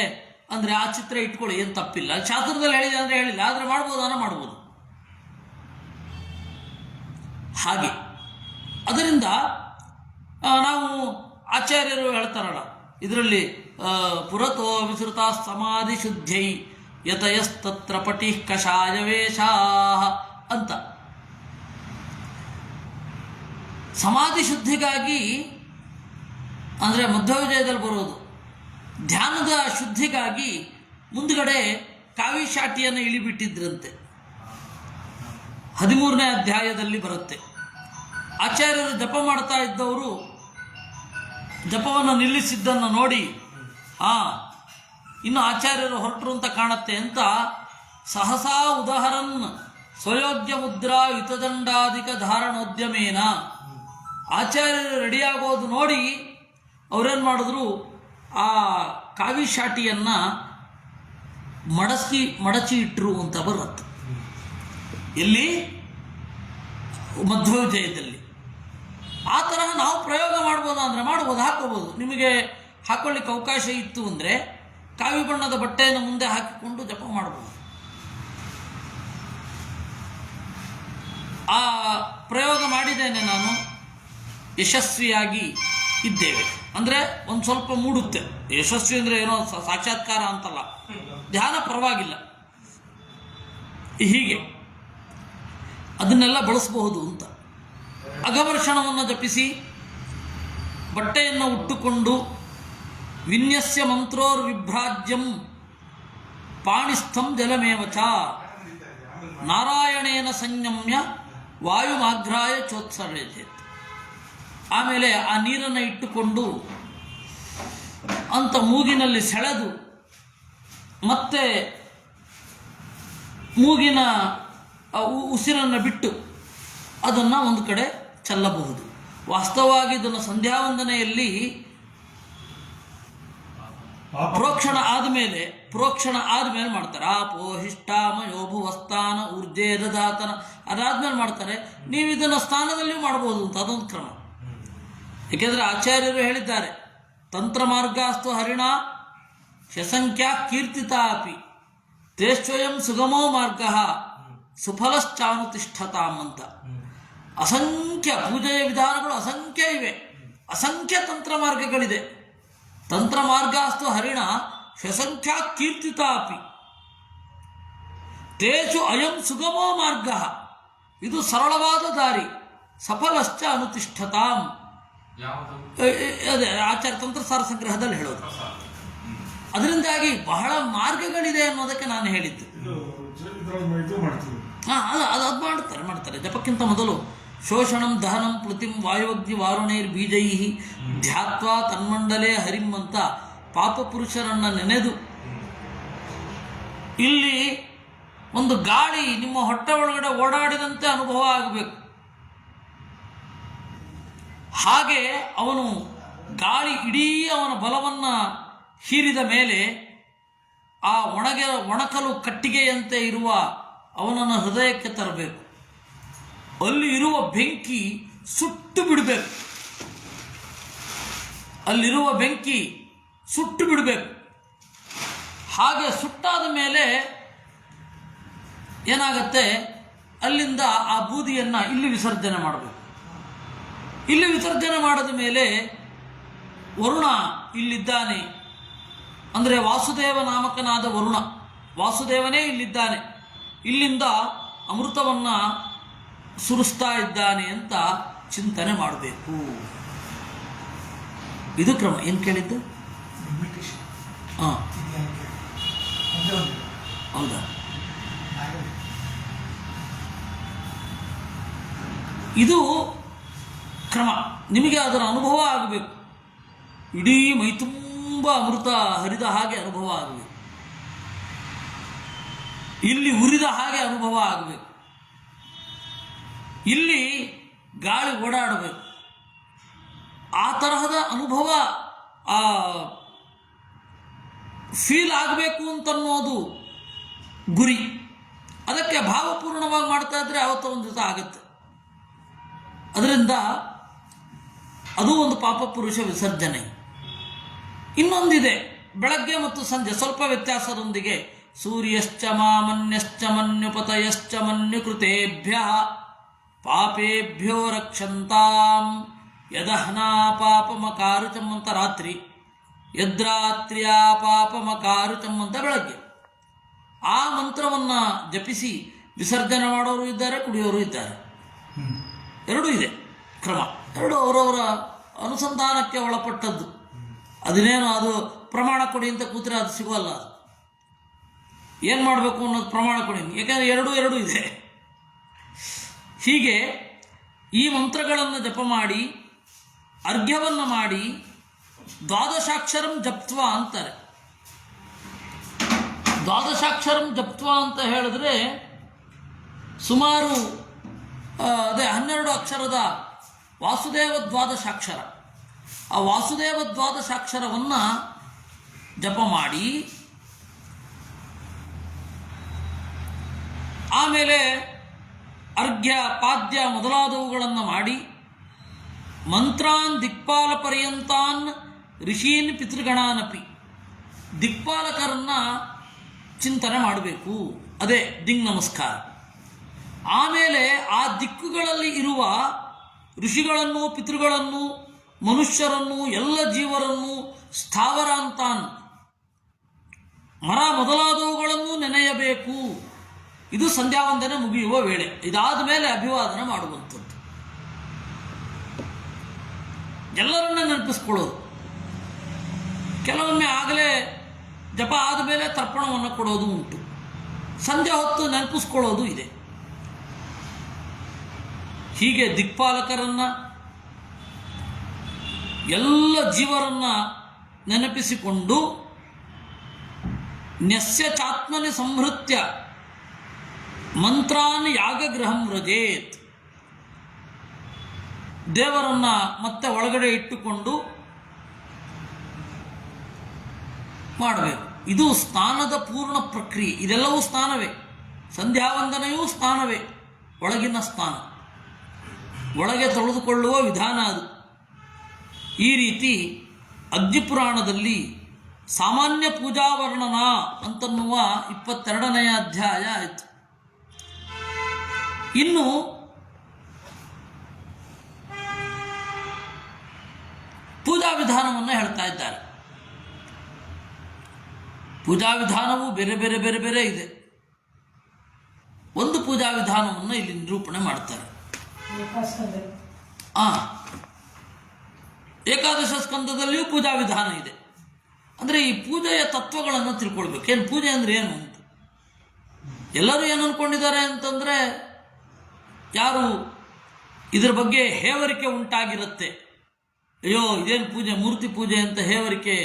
ಅಂದರೆ ಆ ಚಿತ್ರ ಇಟ್ಕೊಳ್ಳಿ, ಏನು ತಪ್ಪಿಲ್ಲ. ಶಾಸ್ತ್ರದಲ್ಲಿ ಹೇಳಿದೆ ಅಂದರೆ ಹೇಳಿಲ್ಲ, ಆದರೆ ಮಾಡ್ಬೋದಾನ ಮಾಡ್ಬೋದು. ಹಾಗೆ ಅದರಿಂದ ನಾವು ಆಚಾರ್ಯರು ಹೇಳ್ತಾರಲ್ಲ ಇದರಲ್ಲಿ, ಪುರತೋ ವಿಸೃತ ಸಮಾಧಿ ಶುದ್ಧೈ ಯತಯಸ್ತತ್ರ ಪಟಿ ಕಷಾಯ ವೇಷಾ ಅಂತ. ಸಮಾಧಿ ಶುದ್ಧಿಗಾಗಿ ಅಂದರೆ ಮಧ್ವವಿಜಯದಲ್ಲಿ ಬರೋದು, ಧ್ಯಾನದ ಶುದ್ಧಿಗಾಗಿ ಮುಂದುಗಡೆ ಕಾವಿ ಶಾಟಿಯನ್ನು ಇಳಿಬಿಟ್ಟಿದ್ರಂತೆ. 13ನೇ ಅಧ್ಯಾಯದಲ್ಲಿ ಬರುತ್ತೆ. ಆಚಾರ್ಯರು ಜಪ ಮಾಡ್ತಾ ಇದ್ದವರು ಜಪವನ್ನು ನಿಲ್ಲಿಸಿದ್ದನ್ನು ನೋಡಿ ಇನ್ನು ಆಚಾರ್ಯರು ಹೊರಟರು ಅಂತ ಕಾಣುತ್ತೆ ಅಂತ ಸಹಸಾ ಉದಾಹರನ್ ಸ್ವಯೋಗ್ಯ ಮುದ್ರಾ ಯುತದಂಡಾಧಿಕ ಧಾರಣೋದ್ಯಮೇನ. ಆಚಾರ್ಯರು ರೆಡಿಯಾಗೋದು ನೋಡಿ ಅವರೇನು ಮಾಡಿದ್ರು, ಆ ಕಾವಿ ಶಾಟಿಯನ್ನು ಮಡಚಿ ಇಟ್ಟರು ಅಂತ ಬರುತ್ತೆ. ಎಲ್ಲಿ? ಮಧ್ವವಿಜಯದಲ್ಲಿ. ಆ ತರಹ ನಾವು ಪ್ರಯೋಗ ಮಾಡ್ಬೋದಾ ಅಂದರೆ ಮಾಡ್ಬೋದು, ಹಾಕೋಬೋದು. ನಿಮಗೆ ಹಾಕೊಳ್ಳಿಕ್ಕೆ ಅವಕಾಶ ಇತ್ತು ಅಂದರೆ ಕಾವಿ ಬಣ್ಣದ ಬಟ್ಟೆಯನ್ನು ಮುಂದೆ ಹಾಕಿಕೊಂಡು ಜಪ ಮಾಡ್ಬೋದು. ಆ ಪ್ರಯೋಗ ಮಾಡಿದ್ದೇನೆ ನಾನು, ಯಶಸ್ವಿಯಾಗಿ ಇದ್ದೇವೆ. ಅಂದರೆ ಒಂದು ಸ್ವಲ್ಪ ಮೂಡುತ್ತೆ. ಯಶಸ್ವಿ ಅಂದರೆ ಏನೋ ಸಾಕ್ಷಾತ್ಕಾರ ಅಂತಲ್ಲ, ಧ್ಯಾನ ಪರವಾಗಿಲ್ಲ. ಹೀಗೆ ಅದನ್ನೆಲ್ಲ ಬಳಸಬಹುದು ಅಂತ. ಅಘವರ್ಷಣವನ್ನು ಜಪಿಸಿ ಬಟ್ಟೆಯನ್ನು ಉಟ್ಟುಕೊಂಡು ವಿನ್ಯಸ್ಯ ಮಂತ್ರೋರ್ ವಿಭ್ರಾಜ್ಯಂ ಪಾಣಿಸ್ಥಂ ಜಲಮೇವಚ ನಾರಾಯಣೇನ ಸಂಯಮ್ಯ ವಾಯುಮಾಘ್ರಾಯ ಚೋತ್ಸರ್ಜೇತ್. ಆಮೇಲೆ ಆ ನೀರನ್ನು ಇಟ್ಟುಕೊಂಡು ಅಂತ ಮೂಗಿನಲ್ಲಿ ಸೆಳೆದು ಮತ್ತೆ ಮೂಗಿನ ಉಸಿರನ್ನು ಬಿಟ್ಟು ಅದನ್ನು ಒಂದು ಕಡೆ ಚೆಲ್ಲಬಹುದು. ವಾಸ್ತವವಾಗಿ ಇದನ್ನು ಸಂಧ್ಯಾವಂದನೆಯಲ್ಲಿ ಪ್ರೋಕ್ಷಣ ಆದಮೇಲೆ ಮಾಡ್ತಾರೆ. ಆಪೋಹಿಷ್ಟಾಮಯೋ ಭುವಸ್ಥಾನ ಊರ್ಜೇದಾತನ ಅದಾದ್ಮೇಲೆ ಮಾಡ್ತಾರೆ. ನೀವು ಇದನ್ನು ಸ್ಥಾನದಲ್ಲಿಯೂ ಮಾಡ್ಬೋದು ಅಂತ, ಅದೊಂದು ಕ್ರಮ. ಏಕೆಂದರೆ ಆಚಾರ್ಯರು ಹೇಳಿದ್ದಾರೆ, ತಂತ್ರ ಮಾರ್ಗಾಸ್ತು ಹರಿಣ ಶಸಂಖ್ಯಾ ಕೀರ್ತಿತ ಅಪಿ ತೇಶ್ವಯಂ ಸುಗಮೋ ಮಾರ್ಗ ಸುಫಲಶ್ಚಾನುತಿಷ್ಠತಾಂ ಅಂತ. ಅಸಂಖ್ಯ ಪೂಜೆಯ ವಿಧಾನಗಳು ಅಸಂಖ್ಯ ಇವೆ, ಅಸಂಖ್ಯ ತಂತ್ರ ಮಾರ್ಗಗಳಿದೆ. ತಂತ್ರ ಮಾರ್ಗಾಸ್ತು ಹರಿಣ ಶಸಂಖ್ಯಾ ಕೀರ್ತಿತ ಅಪಿ ತೇಷು ಅಯಂ ಸುಗಮೋ ಮಾರ್ಗ. ಇದು ಸರಳವಾದ ದಾರಿ. ಸಫಲಶ್ಚ ಅನುತಿಷ್ಠತಾಂ. ಅದೇ ಆಚಾರ್ಯ ತಂತ್ರಸಾರ ಸಂಗ್ರಹದಲ್ಲಿ ಹೇಳೋದು. ಅದರಿಂದಾಗಿ ಬಹಳ ಮಾರ್ಗಗಳಿದೆ ಅನ್ನೋದಕ್ಕೆ ನಾನು ಹೇಳಿದ್ದು. ಅದು ಮಾಡ್ತಾರೆ. ಜಪಕ್ಕಿಂತ ಮೊದಲು ಶೋಷಣಂ ದಹನಂ ಪ್ಲುತಿಂ ವಾಯುವಗ್ನಿ ವಾರುಣೈರ್ಬೀಜೈ ಧ್ಯಾತ್ವಾ ತನ್ಮಂಡಲೇ ಹರಿಂ ಅಂತ ಪಾಪಪುರುಷರನ್ನು ನೆನೆದು ಇಲ್ಲಿ ಒಂದು ಗಾಳಿ ನಿಮ್ಮ ಹೊಟ್ಟೆ ಒಳಗಡೆ ಓಡಾಡಿದಂತೆ ಅನುಭವ ಆಗಬೇಕು. ಹಾಗೆ ಅವನು ಗಾಳಿ ಇಡೀ ಅವನ ಬಲವನ್ನು ಹೀರಿದ ಮೇಲೆ ಆ ಒಣಕಲು ಕಟ್ಟಿಗೆಯಂತೆ ಇರುವ ಅವನನ್ನು ಹೃದಯಕ್ಕೆ ತರಬೇಕು. ಅಲ್ಲಿ ಇರುವ ಬೆಂಕಿ ಸುಟ್ಟು ಬಿಡಬೇಕು. ಅಲ್ಲಿರುವ ಬೆಂಕಿ ಸುಟ್ಟು ಬಿಡಬೇಕು. ಹಾಗೆ ಸುಟ್ಟಾದ ಮೇಲೆ ಏನಾಗತ್ತೆ, ಅಲ್ಲಿಂದ ಆ ಬೂದಿಯನ್ನು ಇಲ್ಲಿ ವಿಸರ್ಜನೆ ಮಾಡಬೇಕು. ಇಲ್ಲಿ ವಿಸರ್ಜನೆ ಮಾಡಿದ ಮೇಲೆ ವರುಣ ಇಲ್ಲಿದ್ದಾನೆ, ಅಂದರೆ ವಾಸುದೇವ ನಾಮಕನಾದ ವರುಣ, ವಾಸುದೇವನೇ ಇಲ್ಲಿದ್ದಾನೆ, ಇಲ್ಲಿಂದ ಅಮೃತವನ್ನು ಸುರಿಸ್ತಾ ಇದ್ದಾನೆ ಅಂತ ಚಿಂತನೆ ಮಾಡಬೇಕು. ಇದು ಕ್ರಮ. ಏನು ಕೇಳಿದ್ದು? ಹಾಂ, ಹೌದಾ? ಇದು ಕ್ರಮ. ನಿಮಗೆ ಅದರ ಅನುಭವ ಆಗಬೇಕು. ಇಡೀ ಮೈ ತುಂಬ ಅಮೃತ ಹರಿದ ಹಾಗೆ ಅನುಭವ ಆಗಬೇಕು. ಇಲ್ಲಿ ಉರಿದ ಹಾಗೆ ಅನುಭವ ಆಗಬೇಕು. ಇಲ್ಲಿ ಗಾಳಿ ಓಡಾಡಬೇಕು. ಆ ತರಹದ ಅನುಭವ ಫೀಲ್ ಆಗಬೇಕು ಅಂತನ್ನೋದು ಗುರಿ. ಅದಕ್ಕೆ ಭಾವಪೂರ್ಣವಾಗಿ ಮಾಡ್ತಾ ಇದ್ರೆ ಯಾವತ್ತೋ ಒಂದು ದಿವಸ ಆಗುತ್ತೆ. ಅದರಿಂದ ಅದು ಒಂದು ಪಾಪಪುರುಷ ವಿಸರ್ಜನೆ. ಇನ್ನೊಂದಿದೆ, ಬೆಳಗ್ಗೆ ಮತ್ತು ಸಂಜೆ ಸ್ವಲ್ಪ ವ್ಯತ್ಯಾಸದೊಂದಿಗೆ. ಸೂರ್ಯಶ್ಚ ಮಾಮನ್ಯಶ್ಚ ಮನ್ಯುಪತಯಶ್ಚ ಮನ್ಯುಕೃತೇಭ್ಯ ಪಾಪೇಭ್ಯೋ ರಕ್ಷಂತಾಂ ಯದಹ್ನಾ ಪಾಪಮಕಾರುಚಂ ಅಂತ ರಾತ್ರಿ, ಯದ್ರಾತ್ರಿಯ ಪಾಪಮಕಾರುಚಂ ಅಂತ ಬೆಳಗ್ಗೆ. ಆ ಮಂತ್ರವನ್ನು ಜಪಿಸಿ ವಿಸರ್ಜನೆ ಮಾಡೋರು ಇದ್ದಾರೆ, ಕುಡಿಯೋರು ಇದ್ದಾರೆ. ಎರಡೂ ಇದೆ ಕ್ರಮ. ಎರಡು ಅವರವರ ಅನುಸಂಧಾನಕ್ಕೆ ಒಳಪಟ್ಟದ್ದು. ಅದನ್ನೇನು ಅದು ಪ್ರಮಾಣ ಕೊಡಿ ಅಂತ ಕೂತ್ರೆ ಅದು ಸಿಗೋಲ್ಲ. ಅದು ಏನು ಮಾಡಬೇಕು ಅನ್ನೋದು ಪ್ರಮಾಣ ಕೊಡಿ, ಯಾಕೆಂದರೆ ಎರಡೂ ಇದೆ. ಹೀಗೆ ಈ ಮಂತ್ರಗಳನ್ನು ಜಪ ಮಾಡಿ ಅರ್ಘ್ಯವನ್ನು ಮಾಡಿ ದ್ವಾದಶಾಕ್ಷರಂ ಜಪ್ತ್ವ ಅಂತಾರೆ. ದ್ವಾದಶಾಕ್ಷರಂ ಜಪ್ತ್ವ ಅಂತ ಹೇಳಿದ್ರೆ ಸುಮಾರು ಅದೇ 12 ಅಕ್ಷರದ ವಾಸುದೇವ ದ್ವಾದಶಾಕ್ಷರ. ಆ ವಾಸುದೇವ ದ್ವಾದಶಾಕ್ಷರವನ್ನು ಜಪ ಮಾಡಿ ಆಮೇಲೆ ಅರ್ಘ್ಯ ಪಾದ್ಯ ಮೊದಲಾದವುಗಳನ್ನು ಮಾಡಿ ಮಂತ್ರಾನ್ ದಿಕ್ಪಾಲ ಪರ್ಯಂತಾನ್ ಋಷೀನ್ ಪಿತೃಗಣಾನಪಿ, ದಿಕ್ಪಾಲಕರನ್ನು ಚಿಂತನೆ ಮಾಡಬೇಕು. ಅದೇ ದಿಂಗ್ ನಮಸ್ಕಾರ. ಆಮೇಲೆ ಆ ದಿಕ್ಕುಗಳಲ್ಲಿ ಇರುವ ಋಷಿಗಳನ್ನು, ಪಿತೃಗಳನ್ನು, ಮನುಷ್ಯರನ್ನು, ಎಲ್ಲ ಜೀವರನ್ನು, ಸ್ಥಾವರಾಂತಾನ್ ಮರ ಮೊದಲಾದವುಗಳನ್ನು ನೆನೆಯಬೇಕು. ಇದು ಸಂಧ್ಯಾವಂದನೆ ಮುಗಿಯುವ ವೇಳೆ. ಇದಾದ ಮೇಲೆ ಅಭಿವಾದನೆ ಮಾಡುವಂಥದ್ದು. ಎಲ್ಲರನ್ನ ನೆನಪಿಸ್ಕೊಳ್ಳೋದು. ಕೆಲವೊಮ್ಮೆ ಆಗಲೇ ಜಪ ಆದಮೇಲೆ ತರ್ಪಣವನ್ನು ಕೊಡೋದು ಉಂಟು. ಸಂಜೆ ಹೊತ್ತು ನೆನಪಿಸ್ಕೊಳ್ಳೋದು ಇದೆ. ಹೀಗೆ ದಿಕ್ಪಾಲಕರನ್ನು, ಎಲ್ಲ ಜೀವರನ್ನು ನೆನಪಿಸಿಕೊಂಡು ನ್ಯಸ್ಯ ಚಾತ್ಮನಿ ಸಂಹೃತ್ಯ ಮಂತ್ರಾನ್ ಯಾಗಗೃಹಂ ವ್ರಜೇತ್, ದೇವರನ್ನು ಮತ್ತೆ ಒಳಗಡೆ ಇಟ್ಟುಕೊಂಡು ಮಾಡಬೇಕು. ಇದು ಸ್ನಾನದ ಪೂರ್ಣ ಪ್ರಕ್ರಿಯೆ. ಇದೆಲ್ಲವೂ ಸ್ನಾನವೇ. ಸಂಧ್ಯಾವಂದನೆಯೂ ಸ್ನಾನವೇ, ಒಳಗಿನ ಸ್ನಾನ, ಒಳಗೆ ತೊಳೆದುಕೊಳ್ಳುವ ವಿಧಾನ ಅದು. ಈ ರೀತಿ ಅಗ್ನಿಪುರಾಣದಲ್ಲಿ ಸಾಮಾನ್ಯ ಪೂಜಾ ವರ್ಣನ ಅಂತನ್ನುವ 22ನೇ ಅಧ್ಯಾಯ ಆಯಿತು. ಇನ್ನು ಪೂಜಾ ವಿಧಾನವನ್ನು ಹೇಳ್ತಾ ಇದ್ದಾರೆ. ಪೂಜಾ ವಿಧಾನವು ಬೇರೆ ಬೇರೆ ಬೇರೆ ಬೇರೆ ಇದೆ. ಒಂದು ಪೂಜಾ ವಿಧಾನವನ್ನು ಇಲ್ಲಿ ನಿರೂಪಣೆ ಮಾಡ್ತಾರೆ. ಏಕಾದಶ ಸ್ಕಂದದಲ್ಲಿಯೂ ಪೂಜಾ ವಿಧಾನ ಇದೆ. ಅಂದರೆ ಈ ಪೂಜೆಯ ತತ್ವಗಳನ್ನು ತಿಳ್ಕೊಳ್ಬೇಕು. ಏನು ಪೂಜೆ ಅಂದರೆ ಏನು ಅಂತ ಎಲ್ಲರೂ ಏನು ಅಂದ್ಕೊಂಡಿದ್ದಾರೆ ಅಂತಂದರೆ, ಯಾರು ಇದರ ಬಗ್ಗೆ ಹೇವರಿಕೆ ಉಂಟಾಗಿರುತ್ತೆ. ಅಯ್ಯೋ ಇದೇನು ಪೂಜೆ, ಮೂರ್ತಿ ಪೂಜೆ ಅಂತ ಹೇವರಿಕೆ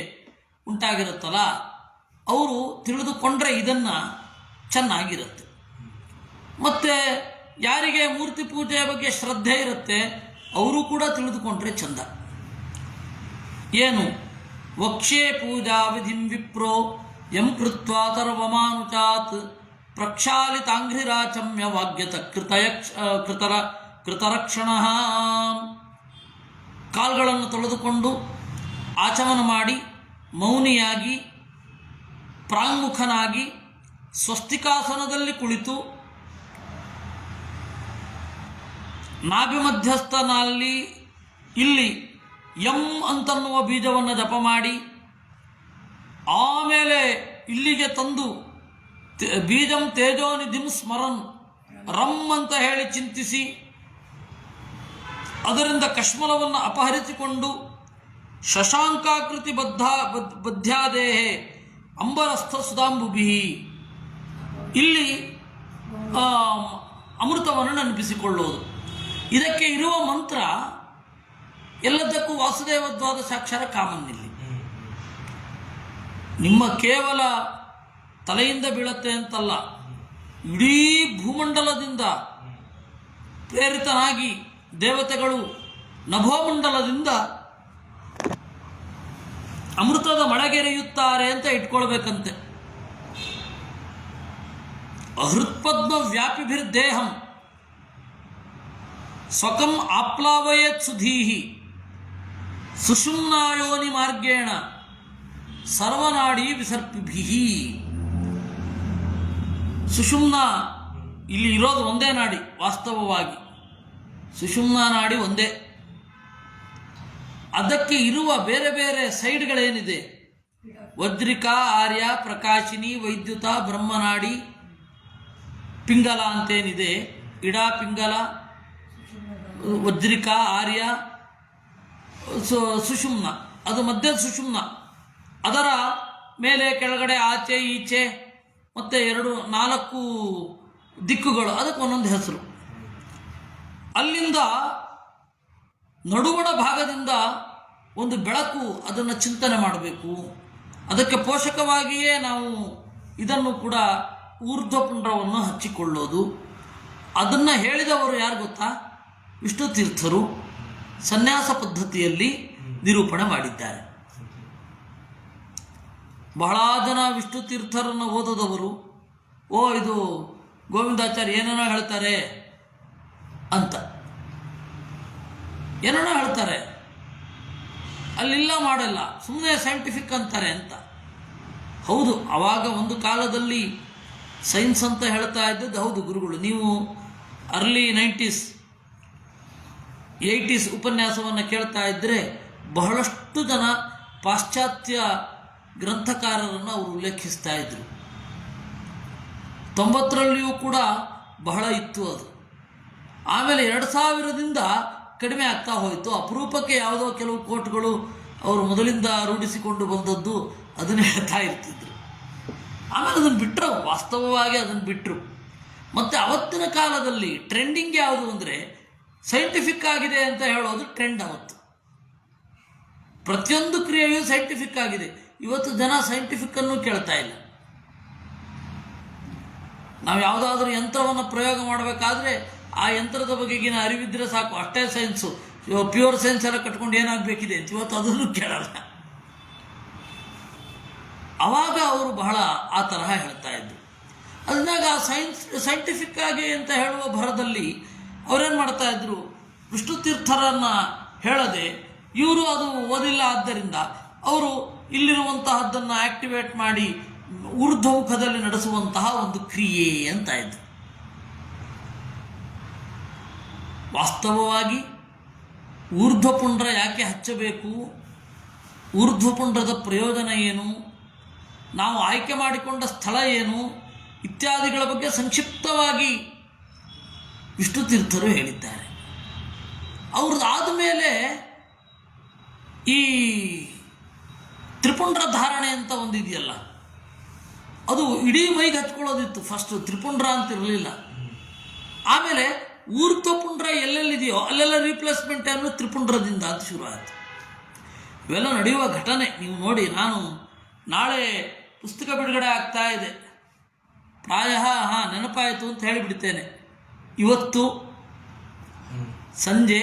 ಉಂಟಾಗಿರುತ್ತಲ್ಲ, ಅವರು ತಿಳಿದುಕೊಂಡ್ರೆ ಇದನ್ನು ಚೆನ್ನಾಗಿರುತ್ತೆ. ಮತ್ತು ಯಾರಿಗೆ ಮೂರ್ತಿ ಪೂಜೆಯ ಬಗ್ಗೆ ಶ್ರದ್ಧೆ ಇರುತ್ತೆ ಅವರು ಕೂಡ ತಿಳಿದುಕೊಂಡ್ರೆ ಚಂದ. ಏನು ವಕ್ಷೇ ಪೂಜಾ ವಿಧಿಂ ವಿಪ್ರೋ ಯಂ ಕೃತ್ವಾ ತರ್ವಮಾನುಚಾತ್ ಪ್ರಕ್ಷಾಲಿತಾಂಘ್ರಿರಾಚಮ್ಯ ವಾಗ್ಯತ ಕೃತರಕ್ಷಣ. ಕಾಲ್ಗಳನ್ನು ತೊಳೆದುಕೊಂಡು ಆಚಮನ ಮಾಡಿ ಮೌನಿಯಾಗಿ ಪ್ರಾಂಗುಖನಾಗಿ ಸ್ವಸ್ತಿಕಾಸನದಲ್ಲಿ ಕುಳಿತು ನಾಭಿ ಮಧ್ಯಸ್ಥನಲ್ಲಿ ಇಲ್ಲಿ ಯಂ ಅಂತನ್ನುವ ಬೀಜವನ್ನು ಜಪ ಮಾಡಿ ಆಮೇಲೆ ಇಲ್ಲಿಗೆ ತಂದು ಬೀಜಂ ತೇಜೋನಿಧಿಂ ಸ್ಮರನ್ ರಂ ಅಂತ ಹೇಳಿ ಚಿಂತಿಸಿ ಅದರಿಂದ ಕಶ್ಮಲವನ್ನು ಅಪಹರಿಸಿಕೊಂಡು ಶಶಾಂಕಾಕೃತಿ ಬದ್ಧ್ಯಾದೇಹೆ ಅಂಬರಸ್ಥ ಸುಧಾಂಬುಭಿ ಇಲ್ಲಿ ಅಮೃತವನ್ನು ನೆನಪಿಸಿಕೊಳ್ಳೋದು. ಇದಕ್ಕೆ ಇರುವ ಮಂತ್ರ ಎಲ್ಲದಕ್ಕೂ ವಾಸುದೇವ ದ್ವಾದಶಾಕ್ಷರ ಕಾಮನ್. ಇಲ್ಲಿ ನಿಮ್ಮ ಕೇವಲ ತಲೆಯಿಂದ ಬೀಳತ್ತೆ ಅಂತಲ್ಲ, ಇಡೀ ಭೂಮಂಡಲದಿಂದ ಪ್ರೇರಿತನಾಗಿ ದೇವತೆಗಳು ನಭೋಮಂಡಲದಿಂದ ಅಮೃತದ ಮಳೆಗೆರೆಯುತ್ತಾರೆ ಅಂತ ಇಟ್ಕೊಳ್ಬೇಕಂತೆ. ಅಹೃತ್ಪದ್ಮ ವ್ಯಾಪಿಭಿರ್ದೇಹಂ ಸ್ವಕಂ ಆಪ್ಲಾವಯತ್ ಸುಧೀಹಿ ಸುಷುಮ್ನಾಯೋನಿ ಮಾರ್ಗೇಣ ಸರ್ವನಾಡಿ ವಿಸರ್ಪಿಭಿಹಿ. ಸುಷುಮ್ನ ಇಲ್ಲಿ ಇರೋದು ಒಂದೇ ನಾಡಿ, ವಾಸ್ತವವಾಗಿ ಸುಷುಮ್ನ ನಾಡಿ ಒಂದೇ. ಅದಕ್ಕೆ ಇರುವ ಬೇರೆ ಬೇರೆ ಸೈಡ್ಗಳೇನಿದೆ, ವಜ್ರಿಕಾ, ಆರ್ಯ, ಪ್ರಕಾಶಿನಿ, ವೈದ್ಯುತ, ಬ್ರಹ್ಮನಾಡಿ, ಪಿಂಗಲ ಅಂತೇನಿದೆ, ಇಡಾ ಪಿಂಗಲ, ವಜ್ರಿಕಾ, ಆರ್ಯ, ಸುಷುಮ್ನ, ಅದು ಮಧ್ಯದ ಸುಷುಮ್ನ. ಅದರ ಮೇಲೆ ಕೆಳಗಡೆ ಆಚೆ ಈಚೆ ಮತ್ತು 4 ದಿಕ್ಕುಗಳು, ಅದಕ್ಕೆ ಒಂದೊಂದು ಹೆಸರು. ಅಲ್ಲಿಂದ ನಡುವಣ ಭಾಗದಿಂದ ಒಂದು ಬೆಳಕು, ಅದನ್ನು ಚಿಂತನೆ ಮಾಡಬೇಕು. ಅದಕ್ಕೆ ಪೋಷಕವಾಗಿಯೇ ನಾವು ಇದನ್ನು ಕೂಡ ಊರ್ಧ್ವಪುಂಡ್ರವನ್ನು ಹಚ್ಚಿಕೊಳ್ಳೋದು. ಅದನ್ನು ಹೇಳಿದವರು ಯಾರು ಗೊತ್ತಾ? ವಿಷ್ಣು ತೀರ್ಥರು ಸನ್ಯಾಸ ಪದ್ಧತಿಯಲ್ಲಿ ನಿರೂಪಣೆ ಮಾಡಿದ್ದಾರೆ. ಬಹಳ ಜನ ವಿಷ್ಣು ತೀರ್ಥರನ್ನು ಓದದವರು ಇದು ಗೋವಿಂದಾಚಾರ್ಯ ಏನೇನೋ ಹೇಳ್ತಾರೆ ಅಂತ ಏನೇನೋ ಹೇಳ್ತಾರೆ, ಅಲ್ಲಿಲ್ಲ ಮಾಡಲ್ಲ, ಸುಮ್ಮನೆ ಸೈಂಟಿಫಿಕ್ ಅಂತಾರೆ ಅಂತ. ಹೌದು, ಆವಾಗ ಒಂದು ಕಾಲದಲ್ಲಿ ಸೈನ್ಸ್ ಅಂತ ಹೇಳ್ತಾ ಇದ್ದದ್ದು ಹೌದು ಗುರುಗಳು. ನೀವು ಅರ್ಲಿ 90s 80s ಉಪನ್ಯಾಸವನ್ನು ಕೇಳ್ತಾ ಇದ್ದರೆ ಬಹಳಷ್ಟು ಜನ ಪಾಶ್ಚಾತ್ಯ ಗ್ರಂಥಕಾರರನ್ನು ಅವರು ಉಲ್ಲೇಖಿಸ್ತಾ ಇದ್ರು. 90ರಲ್ಲಿಯೂ ಕೂಡ ಬಹಳ ಇತ್ತು ಅದು. ಆಮೇಲೆ 2000ದಿಂದ ಕಡಿಮೆ ಆಗ್ತಾ ಹೋಯಿತು. ಅಪರೂಪಕ್ಕೆ ಯಾವುದೋ ಕೆಲವು ಕೋಟ್ಗಳು ಅವರು ಮೊದಲಿಂದ ರೂಢಿಸಿಕೊಂಡು ಬಂದದ್ದು ಅದನ್ನೇ ಹೇಳ್ತಾ ಇರ್ತಿದ್ರು. ಆಮೇಲೆ ಅದನ್ನು ಬಿಟ್ಟರು, ವಾಸ್ತವವಾಗಿ ಅದನ್ನು ಬಿಟ್ಟರು. ಮತ್ತು ಅವತ್ತಿನ ಕಾಲದಲ್ಲಿ ಟ್ರೆಂಡಿಂಗ್ ಯಾವುದು ಅಂದರೆ ಸೈಂಟಿಫಿಕ್ ಆಗಿದೆ ಅಂತ ಹೇಳೋದು ಟ್ರೆಂಡ್. ಅವತ್ತು ಪ್ರತಿಯೊಂದು ಕ್ರಿಯೆಯೂ ಸೈಂಟಿಫಿಕ್ ಆಗಿದೆ. ಇವತ್ತು ಜನ ಸೈಂಟಿಫಿಕ್ಕನ್ನು ಕೇಳ್ತಾ ಇಲ್ಲ. ನಾವು ಯಾವುದಾದ್ರೂ ಯಂತ್ರವನ್ನು ಪ್ರಯೋಗ ಮಾಡಬೇಕಾದ್ರೆ ಆ ಯಂತ್ರದ ಬಗೆಗಿನ ಅರಿವಿದ್ರೆ ಸಾಕು, ಅಷ್ಟೇ ಸೈನ್ಸು. ಪ್ಯೂರ್ ಸೈನ್ಸ್ ಎಲ್ಲ ಕಟ್ಕೊಂಡು ಏನಾಗಬೇಕಿದೆ ಅಂತ ಇವತ್ತು ಅದನ್ನು ಕೇಳಲ್ಲ. ಆವಾಗ ಅವರು ಬಹಳ ಆ ತರಹ ಹೇಳ್ತಾ ಇದ್ರು. ಅದನ್ನಾಗ ಸೈಂಟಿಫಿಕ್ ಆಗಿ ಅಂತ ಹೇಳುವ ಭರದಲ್ಲಿ ಅವರೇನು ಮಾಡ್ತಾ ಇದ್ರು, ವಿಷ್ಣು ತೀರ್ಥರನ್ನು ಹೇಳದೆ ಇವರು ಅದು ಓದಿಲ್ಲ, ಆದ್ದರಿಂದ ಅವರು ಇಲ್ಲಿರುವಂತಹದ್ದನ್ನು ಆಕ್ಟಿವೇಟ್ ಮಾಡಿ ಊರ್ಧ್ವಮುಖದಲ್ಲಿ ನಡೆಸುವಂತಹ ಒಂದು ಕ್ರಿಯೆ ಅಂತ ಇದ್ರು. ವಾಸ್ತವವಾಗಿ ಊರ್ಧ್ವಪುಂಡ್ರ ಯಾಕೆ ಹಚ್ಚಬೇಕು, ಊರ್ಧ್ವಪುಂಡ್ರದ ಪ್ರಯೋಜನ ಏನು, ನಾವು ಆಯ್ಕೆ ಮಾಡಿಕೊಂಡ ಸ್ಥಳ ಏನು ಇತ್ಯಾದಿಗಳ ಬಗ್ಗೆ ಸಂಕ್ಷಿಪ್ತವಾಗಿ ವಿಷ್ಣು ತೀರ್ಥರು ಹೇಳಿದ್ದಾರೆ. ಅವ್ರದ್ದು ಆದಮೇಲೆ ಈ ತ್ರಿಪುಂಡ್ರ ಧಾರಣೆ ಅಂತ ಒಂದಿದೆಯಲ್ಲ, ಅದು ಇಡೀ ಮೈಗೆ ಹಚ್ಕೊಳ್ಳೋದಿತ್ತು. ಫಸ್ಟು ತ್ರಿಪುಂಡ್ರ ಅಂತ ಇರಲಿಲ್ಲ. ಆಮೇಲೆ ಊರ್ಧ್ವಪುಂಡ್ರ ಎಲ್ಲೆಲ್ಲಿದೆಯೋ ಅಲ್ಲೆಲ್ಲ ರೀಪ್ಲೇಸ್ಮೆಂಟ್ ಅನ್ನೋ ತ್ರಿಪುಂಡ್ರದಿಂದ ಅಂತ ಶುರು ಆಯಿತು. ಇವೆಲ್ಲ ನಡೆಯುವ ಘಟನೆ. ನೀವು ನೋಡಿ, ನಾನು ನಾಳೆ ಪುಸ್ತಕ ಬಿಡುಗಡೆ ಆಗ್ತಾ ಇದೆ, ಪ್ರಾಯ ನೆನಪಾಯಿತು ಅಂತ ಹೇಳಿಬಿಡ್ತೇನೆ. ಇವತ್ತು ಸಂಜೆ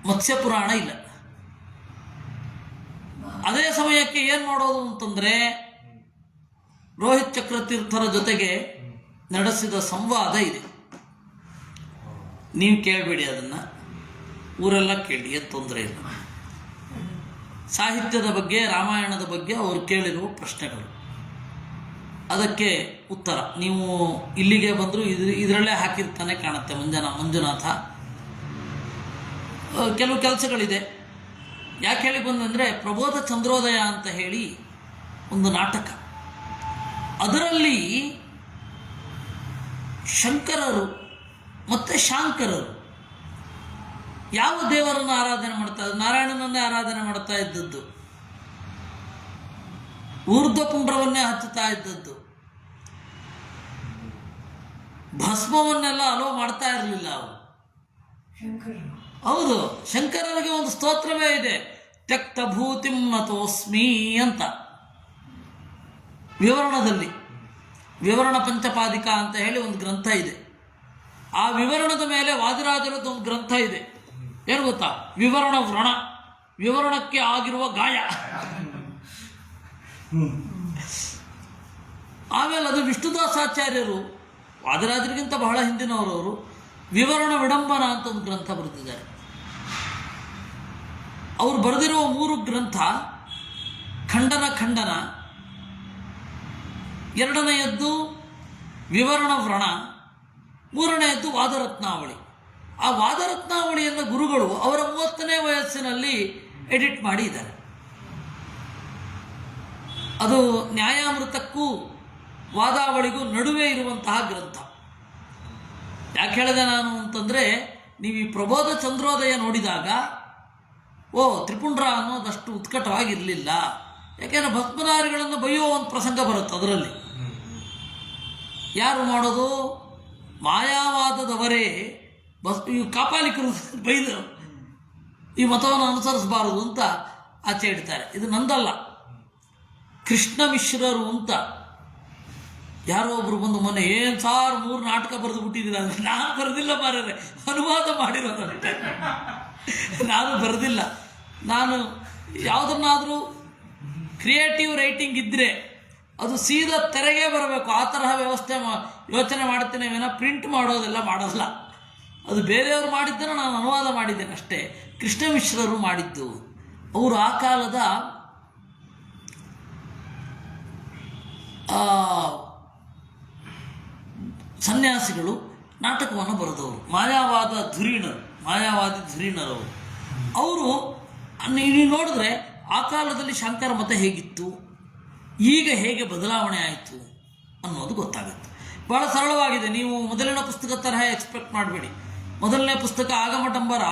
ಮತ್ಸ್ಯಪುರಾಣ ಇಲ್ಲ. ಅದೇ ಸಮಯಕ್ಕೆ ಏನು ಮಾಡೋದು ಅಂತಂದರೆ, ರೋಹಿತ್ ಚಕ್ರತೀರ್ಥರ ಜೊತೆಗೆ ನಡೆಸಿದ ಸಂವಾದ ಇದೆ. ನೀವು ಕೇಳಬೇಡಿ, ಅದನ್ನು ಊರೆಲ್ಲ ಕೇಳಿ, ಏನು ತೊಂದರೆ ಇಲ್ಲ. ಸಾಹಿತ್ಯದ ಬಗ್ಗೆ, ರಾಮಾಯಣದ ಬಗ್ಗೆ ಅವರು ಕೇಳಿರುವ ಪ್ರಶ್ನೆಗಳು, ಅದಕ್ಕೆ ಉತ್ತರ ನೀವು ಇಲ್ಲಿಗೆ ಬಂದರೂ ಇದರಲ್ಲೇ ಹಾಕಿರ್ತಾನೆ ಕಾಣುತ್ತೆ. ಮಂಜುನಾಥ ಕೆಲವು ಕೆಲಸಗಳಿದೆ. ಯಾಕೆ ಹೇಳಿ ಬಂದಂದರೆ, ಪ್ರಬೋಧ ಚಂದ್ರೋದಯ ಅಂತ ಹೇಳಿ ಒಂದು ನಾಟಕ, ಅದರಲ್ಲಿ ಶಂಕರರು ಮತ್ತು ಶಾಂಕರರು ಯಾವ ದೇವರನ್ನು ಆರಾಧನೆ ಮಾಡ್ತಾ ಇದ್ದು? ನಾರಾಯಣನನ್ನೇ ಆರಾಧನೆ ಮಾಡ್ತಾ ಇದ್ದದ್ದು, ಊರ್ಧ್ವಪುಂಡ್ರವನ್ನೇ ಹಚ್ಚುತ್ತಾ ಇದ್ದದ್ದು, ಭಸ್ಮವನ್ನೆಲ್ಲ ಅಲೋ ಮಾಡ್ತಾ ಇರಲಿಲ್ಲ ಅವರು. ಹೌದು, ಶಂಕರರಿಗೆ ಒಂದು ಸ್ತೋತ್ರವೇ ಇದೆ, ತ್ಯಕ್ತ ಭೂತಿಂ ನತೋಸ್ಮಿ ಅಂತ. ವಿವರಣದಲ್ಲಿ ವಿವರಣ ಪಂಚಪಾದಿಕ ಅಂತ ಹೇಳಿ ಒಂದು ಗ್ರಂಥ ಇದೆ. ಆ ವಿವರಣದ ಮೇಲೆ ವಾದಿರಾಜರದ್ದು ಒಂದು ಗ್ರಂಥ ಇದೆ. ಏನು ಗೊತ್ತಾ? ವಿವರಣ ವ್ರಣ, ವಿವರಣಕ್ಕೆ ಆಗಿರುವ ಗಾಯ. ಆಮೇಲೆ ಅದು ವಿಷ್ಣುದಾಸಾಚಾರ್ಯರು, ವಾದಿರಾಜರಿಗಿಂತ ಬಹಳ ಹಿಂದಿನವರವರು, ವಿವರಣ ವಿಡಂಬನ ಅಂತ ಒಂದು ಗ್ರಂಥ ಬರೆದಿದ್ದಾರೆ. ಅವರು ಬರೆದಿರುವ 3 ಗ್ರಂಥ, ಖಂಡನ, ಎರಡನೆಯದ್ದು ವಿವರಣ ವ್ರಣ, ಮೂರನೆಯದ್ದು ವಾದರತ್ನಾವಳಿ. ಆ ವಾದರತ್ನಾವಳಿಯನ್ನು ಗುರುಗಳು ಅವರ 30ನೇ ವಯಸ್ಸಿನಲ್ಲಿ ಎಡಿಟ್ ಮಾಡಿದ್ದಾರೆ. ಅದು ನ್ಯಾಯಾಮೃತಕ್ಕೂ ವಾದಾವಳಿಗೂ ನಡುವೆ ಇರುವಂತಹ ಗ್ರಂಥ. ಯಾಕೆ ಹೇಳಿದೆ ನಾನು ಅಂತಂದರೆ, ನೀವು ಈ ಪ್ರಬೋಧ ಚಂದ್ರೋದಯ ನೋಡಿದಾಗ ತ್ರಿಪುಂಡ್ರ ಅನ್ನೋದಷ್ಟು ಉತ್ಕಟವಾಗಿರಲಿಲ್ಲ. ಯಾಕೆಂದರೆ ಭಸ್ಮಧಾರಿಗಳನ್ನು ಬೈಯುವ ಒಂದು ಪ್ರಸಂಗ ಬರುತ್ತೆ ಅದರಲ್ಲಿ. ಯಾರು ಮಾಡೋದು? ಮಾಯಾವಾದದವರೇ ಈ ಕಾಪಾಲಿಕರು ಬೈದು ಈ ಮತವನ್ನು ಅನುಸರಿಸಬಾರದು ಅಂತ ಆಚೆ ಇಡ್ತಾರೆ. ಇದು ನಂದಲ್ಲ, ಕೃಷ್ಣ ಮಿಶ್ರರು ಅಂತ ಯಾರೋ ಒಬ್ರು ಬಂದು ಮೊನ್ನೆ, ಏನು ಸಾರ್ 3 ನಾಟಕ ಬರೆದು ಬಿಟ್ಟಿದ್ದೀರ. ನಾನು ಬರೆದಿಲ್ಲ ಮಾರ್ರೆ, ಅನುವಾದ ಮಾಡಿರೋದಂತೆ. ನಾನು ಬರೆದಿಲ್ಲ. ನಾನು ಯಾವುದನ್ನಾದರೂ ಕ್ರಿಯೇಟಿವ್ ರೈಟಿಂಗ್ ಇದ್ದರೆ ಅದು ಸೀದಾ ತೆರೆಗೆ ಬರಬೇಕು, ಆ ತರಹ ವ್ಯವಸ್ಥೆ ಯೋಚನೆ ಮಾಡ್ತೇನೆ ವಿನಃ ಪ್ರಿಂಟ್ ಮಾಡೋದೆಲ್ಲ ಮಾಡೋಲ್ಲ. ಅದು ಬೇರೆಯವರು ಮಾಡಿದ್ದನ್ನು ನಾನು ಅನುವಾದ ಮಾಡಿದ್ದೇನೆ ಅಷ್ಟೇ. ಕೃಷ್ಣ ಮಿಶ್ರರು ಮಾಡಿದ್ದು. ಅವರು ಆ ಕಾಲದ ಸನ್ಯಾಸಿಗಳು, ನಾಟಕವನ್ನು ಬರೆದವರು, ಮಾಯಾವಾದಿ ಧುರೀಣರವರು. ಅವರು ನೀವು ನೋಡಿದ್ರೆ ಆ ಕಾಲದಲ್ಲಿ ಶಾಂಕರ ಮತ ಹೇಗಿತ್ತು, ಈಗ ಹೇಗೆ ಬದಲಾವಣೆ ಆಯಿತು ಅನ್ನೋದು ಗೊತ್ತಾಗುತ್ತೆ. ಭಾಳ ಸರಳವಾಗಿದೆ. ನೀವು ಮೊದಲಿನ ಪುಸ್ತಕ ತರಹ ಎಕ್ಸ್ಪೆಕ್ಟ್ ಮಾಡಬೇಡಿ. ಮೊದಲನೇ ಪುಸ್ತಕ ಆಗಮಡಂಬರ,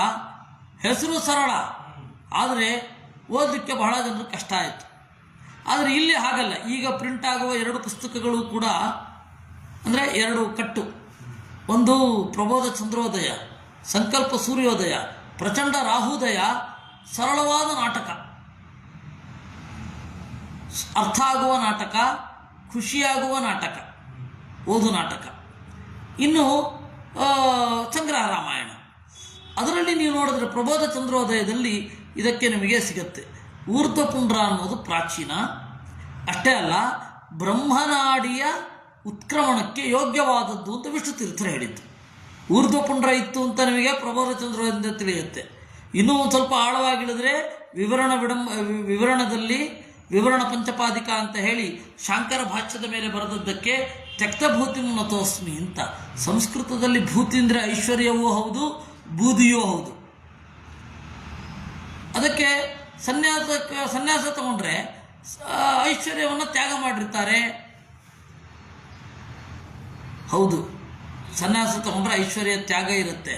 ಹೆಸರು ಸರಳ, ಆದರೆ ಓದಲಿಕ್ಕೆ ಬಹಳ ಜನರಿಗೆ ಕಷ್ಟ ಆಯಿತು. ಆದರೆ ಇಲ್ಲಿ ಹಾಗಲ್ಲ. ಈಗ ಪ್ರಿಂಟ್ ಆಗುವ 2 ಪುಸ್ತಕಗಳು ಕೂಡ, ಅಂದರೆ 2 ಕಟ್ಟು, ಒಂದು ಪ್ರಬೋಧ ಚಂದ್ರೋದಯ, ಸಂಕಲ್ಪ ಸೂರ್ಯೋದಯ, ಪ್ರಚಂಡ ರಾಹುದಯ, ಸರಳವಾದ ನಾಟಕ, ಅರ್ಥ ಆಗುವ ನಾಟಕ, ಖುಷಿಯಾಗುವ ನಾಟಕ, ಓದು ನಾಟಕ. ಇನ್ನು ಸಂಗ್ರಹ ರಾಮಾಯಣ, ಅದರಲ್ಲಿ ನೀವು ನೋಡಿದ್ರೆ ಪ್ರಬೋಧ ಚಂದ್ರೋದಯದಲ್ಲಿ ಇದಕ್ಕೆ ನಿಮಗೆ ಸಿಗುತ್ತೆ. ಊರ್ಧ್ವಪುಂಡ್ರ ಅನ್ನೋದು ಪ್ರಾಚೀನ, ಅಷ್ಟೇ ಅಲ್ಲ ಬ್ರಹ್ಮನಾಡಿಯ ಉತ್ಕ್ರಮಣಕ್ಕೆ ಯೋಗ್ಯವಾದದ್ದು ಅಂತ ವಿಷ್ಣು ತೀರ್ಥರು ಹೇಳಿದ್ದು. ಊರ್ಧ್ವಪುಂಡ್ರ ಇತ್ತು ಅಂತ ನಿಮಗೆ ಪ್ರಬೋಧ ಚಂದ್ರೋದಯದಿಂದ ತಿಳಿಯುತ್ತೆ. ಇನ್ನೂ ಒಂದು ಸ್ವಲ್ಪ ಆಳವಾಗಿಳಿದ್ರೆ ವಿವರಣದಲ್ಲಿ ವಿವರಣ ಪಂಚಪಾದಿಕ ಅಂತ ಹೇಳಿ ಶಾಂಕರ ಭಾಷ್ಯದ ಮೇಲೆ ಬರೆದದ್ದಕ್ಕೆ ತ್ಯಕ್ತಭೂತಿ ನತೋಸ್ಮಿ ಅಂತ. ಸಂಸ್ಕೃತದಲ್ಲಿ ಭೂತಿ ಅಂದರೆ ಐಶ್ವರ್ಯವೂ ಹೌದು, ಬೂದಿಯೂ ಹೌದು. ಅದಕ್ಕೆ ಸನ್ಯಾಸ ತಗೊಂಡ್ರೆ ಐಶ್ವರ್ಯವನ್ನು ತ್ಯಾಗ ಮಾಡಿರ್ತಾರೆ. ಹೌದು, ಸನ್ಯಾಸ ತಗೊಂಡ್ರೆ ಐಶ್ವರ್ಯ ತ್ಯಾಗ ಇರುತ್ತೆ.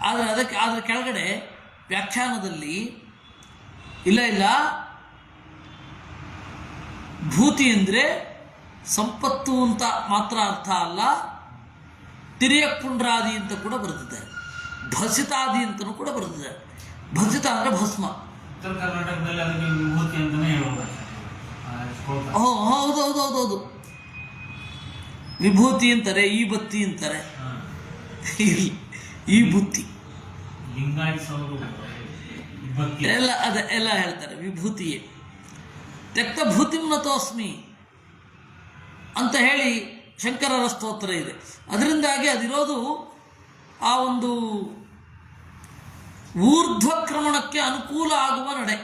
ಆದರೆ ಅದರ ಕೆಳಗಡೆ ವ್ಯಾಖ್ಯಾನದಲ್ಲಿ ಇಲ್ಲ, ಭೂತಿ ಅಂದರೆ ಸಂಪತ್ತು ಅಂತ ಮಾತ್ರ ಅರ್ಥ ಅಲ್ಲ, ತಿರ್ಯಪುಂಡ್ರಾದಿ ಅಂತ ಕೂಡ ಬರೆದಿದ್ದಾರೆ, ಭಸಿತಾದಿ ಅಂತಲೂ ಕೂಡ ಬರೆದಿದ್ದಾರೆ. ಭಸಿತ ಅಂದರೆ ಭಸ್ಮ. ಉತ್ತರ ಕರ್ನಾಟಕದಲ್ಲಿ ಅದಕ್ಕೆ ವಿಭೂತಿ ಅಂತಲೇ ಹೇಳೋದು. ಹೌದು, ವಿಭೂತಿ ಅಂತಾರೆ, ಈ ಬತ್ತಿ ಅಂತಾರೆ, ಈ ಬುತ್ತಿ ಲಿಂಗಾಯಿಸೋರು ಎಲ್ಲ ಹೇಳ್ತಾರೆ. ವಿಭೂತಿಯೇ ತ್ಯಕ್ತ ಭೂತಿಂ ನತೋಸ್ಮಿ ಅಂತ ಹೇಳಿ ಶಂಕರರ ಸ್ತೋತ್ರ ಇದೆ. ಅದರಿಂದಾಗಿ ಅದಿರೋದು ಆ ಒಂದು ಊರ್ಧ್ವಕ್ರಮಣಕ್ಕೆ ಅನುಕೂಲ ಆಗುವ ನಡೆ,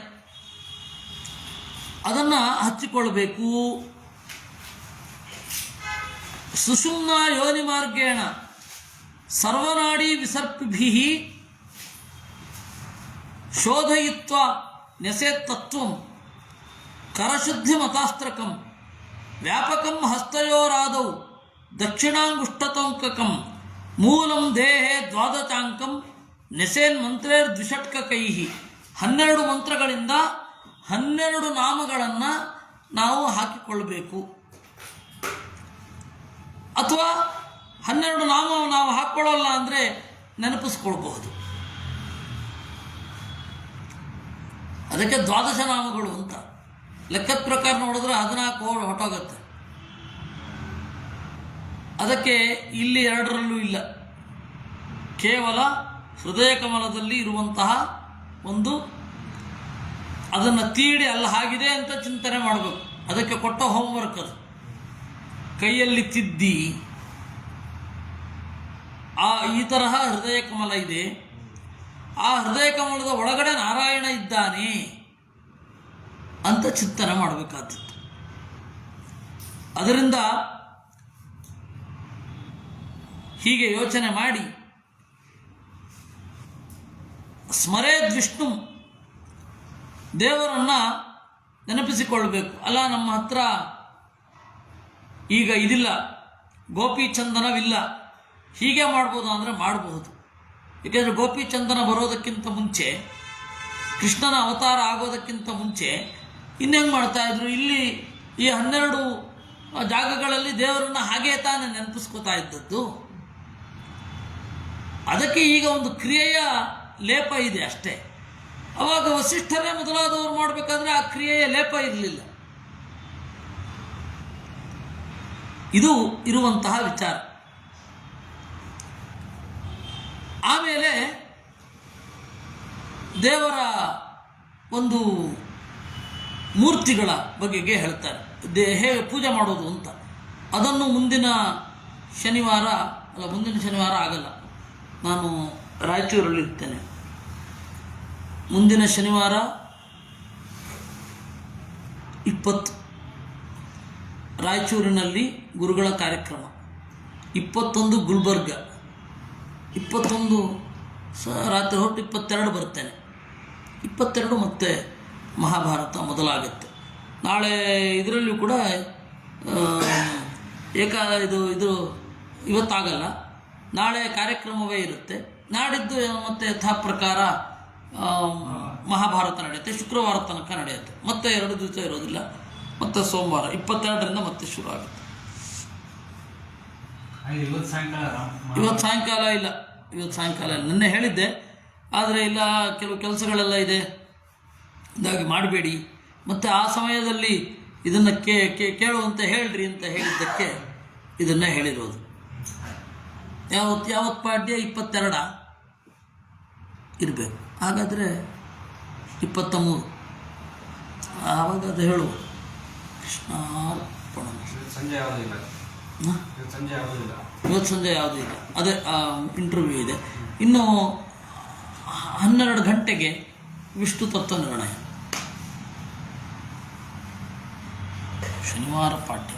ಅದನ್ನು ಹಚ್ಚಿಕೊಳ್ಬೇಕು. ಸುಷುಮ್ನ ಯೋನಿ ಮಾರ್ಗೇಣ ಸರ್ವನಾಡಿ ವಿಸರ್ಪಿಭಿ ಶೋಧಯಿತ್ವ ನೆಸೇತ್ತತ್ವಂ ಕರಶುದ್ಧಿ ಮತಾಸ್ತ್ರಕಂ ವ್ಯಾಪಕಂ ಹಸ್ತಯೋರಾದೌ ದಕ್ಷಿಣಾಂಗುಷ್ಟತಂಕಕಂ ಮೂಲಂ ದೇಹೇ ದ್ವಾದಶಾಂಕಂ ನೆಸೇನ್ ಮಂತ್ರೇರ್ ದ್ವಿಷಟ್ಕಕೈ. 12 ಮಂತ್ರಗಳಿಂದ 12 ನಾಮಗಳನ್ನು ನಾವು ಹಾಕಿಕೊಳ್ಳಬೇಕು. ಅಥವಾ 12 ನಾಮ ನಾವು ಹಾಕ್ಕೊಳ್ಳಲ್ಲ ಅಂದರೆ ನೆನಪಿಸ್ಕೊಳ್ಬಹುದು. ಅದಕ್ಕೆ ದ್ವಾದಶ ನಾಮಗಳು ಅಂತ. ಲೆಕ್ಕದ ಪ್ರಕಾರ ನೋಡಿದ್ರೆ 14 ಹೊಟ್ಟೋಗುತ್ತೆ. ಅದಕ್ಕೆ ಇಲ್ಲಿ 2ರಲ್ಲೂ ಇಲ್ಲ, ಕೇವಲ ಹೃದಯ ಕಮಲದಲ್ಲಿ ಇರುವಂತಹ ಒಂದು ಅದನ್ನು ತೀಡಿ ಅಲ್ಲ ಹಾಗಿದೆ ಅಂತ ಚಿಂತನೆ ಮಾಡಬೇಕು. ಅದಕ್ಕೆ ಕೊಟ್ಟ ಹೋಮ್ವರ್ಕ್ ಅದು. ಕೈಯಲ್ಲಿ ತಿದ್ದಿ ಈ ತರಹ ಹೃದಯ ಕಮಲ ಇದೆ, ಆ ಹೃದಯ ಕಮಲದ ಒಳಗಡೆ ನಾರಾಯಣ ಇದ್ದಾನೆ ಅಂತ ಚಿಂತನೆ ಮಾಡಬೇಕಾದದ್ದು. ಅದರಿಂದ ಹೀಗೆ ಯೋಚನೆ ಮಾಡಿ ಸ್ಮರೇದ್ ವಿಷ್ಣು, ದೇವರನ್ನು ನೆನಪಿಸಿಕೊಳ್ಬೇಕು. ಅಲ್ಲ, ನಮ್ಮ ಹತ್ರ ಈಗ ಇದಿಲ್ಲ, ಗೋಪಿ ಚಂದನವಿಲ್ಲ, ಹೀಗೆ ಮಾಡ್ಬೋದು ಅಂದರೆ ಮಾಡಬಹುದು. ಏಕೆಂದರೆ ಗೋಪಿ ಚಂದನ ಬರೋದಕ್ಕಿಂತ ಮುಂಚೆ, ಕೃಷ್ಣನ ಅವತಾರ ಆಗೋದಕ್ಕಿಂತ ಮುಂಚೆ ಇನ್ನೇನು ಮಾಡ್ತಾಯಿದ್ರು, ಇಲ್ಲಿ ಈ 12 ಜಾಗಗಳಲ್ಲಿ ದೇವರನ್ನು ಹಾಗೇ ತಾನೇ ನೆನಪಿಸ್ಕೋತಾ ಇದ್ದದ್ದು. ಅದಕ್ಕೆ ಈಗ ಒಂದು ಕ್ರಿಯೆಯ ಲೇಪ ಇದೆ ಅಷ್ಟೇ. ಅವಾಗ ವಸಿಷ್ಠರೇ ಮೊದಲಾದವರು ಮಾಡಬೇಕಾದ್ರೆ ಆ ಕ್ರಿಯೆಯ ಲೇಪ ಇರಲಿಲ್ಲ. ಇದು ಇರುವಂತಹ ವಿಚಾರ. ಆಮೇಲೆ ದೇವರ ಒಂದು ಮೂರ್ತಿಗಳ ಬಗೆಗೆ ಹೇಳ್ತಾರೆ, ಹೇಗೆ ಪೂಜೆ ಮಾಡೋದು ಅಂತ. ಅದನ್ನು ಮುಂದಿನ ಶನಿವಾರ ಆಗಲ್ಲ, ನಾನು ರಾಯಚೂರಲ್ಲಿ ಇರ್ತೇನೆ. ಮುಂದಿನ ಶನಿವಾರ 20 ರಾಯಚೂರಿನಲ್ಲಿ ಗುರುಗಳ ಕಾರ್ಯಕ್ರಮ, 21 ಗುಲ್ಬರ್ಗ, 21 ರಾತ್ರಿ ಹೊರಟು 22 ಬರ್ತೇನೆ. 22 ಮತ್ತೆ ಮಹಾಭಾರತ ಮೊದಲಾಗುತ್ತೆ. ನಾಳೆ ಇದರಲ್ಲೂ ಕೂಡ ಇದು ಇವತ್ತಾಗಲ್ಲ, ನಾಳೆ ಕಾರ್ಯಕ್ರಮವೇ ಇರುತ್ತೆ. ನಾಡಿದ್ದು ಮತ್ತೆ ಯಥಾ ಪ್ರಕಾರ ಮಹಾಭಾರತ ನಡೆಯುತ್ತೆ, ಶುಕ್ರವಾರ ತನಕ ನಡೆಯುತ್ತೆ. ಮತ್ತೆ 2 ದಿವಸ ಇರೋದಿಲ್ಲ, ಮತ್ತೆ ಸೋಮವಾರ 22ರಿಂದ ಮತ್ತೆ ಶುರು ಆಗುತ್ತೆ. ಇವತ್ತು ಸಾಯಂಕಾಲ ಇಲ್ಲ, ನಿನ್ನೆ ಹೇಳಿದ್ದೆ, ಆದರೆ ಇಲ್ಲ, ಕೆಲವು ಕೆಲಸಗಳೆಲ್ಲ ಇದೆ, ಇದಾಗಿ ಮಾಡಬೇಡಿ. ಮತ್ತು ಆ ಸಮಯದಲ್ಲಿ ಇದನ್ನು ಕೇಳುವಂತೆ ಹೇಳ್ರಿ ಅಂತ ಹೇಳಿದ್ದಕ್ಕೆ ಇದನ್ನೇ ಹೇಳಿರೋದು. ಯಾವತ್ತು ಪಾಡ್ಯ 22 ಇರಬೇಕು. ಹಾಗಾದರೆ 23 ಆವಾಗ ಅದು ಹೇಳುವ ಕೃಷ್ಣಾರ್ಪಣ. ಇವತ್ತು ಸಂಜೆ ಯಾವುದೂ ಇಲ್ಲ, ಅದೇ ಇಂಟರ್ವ್ಯೂ ಇದೆ. ಇನ್ನು 12 ಗಂಟೆಗೆ ವಿಷ್ಣು ತತ್ವ ನಿರ್ಣಯ, ಶನಿವಾರ ಪಾಠ್ಯ.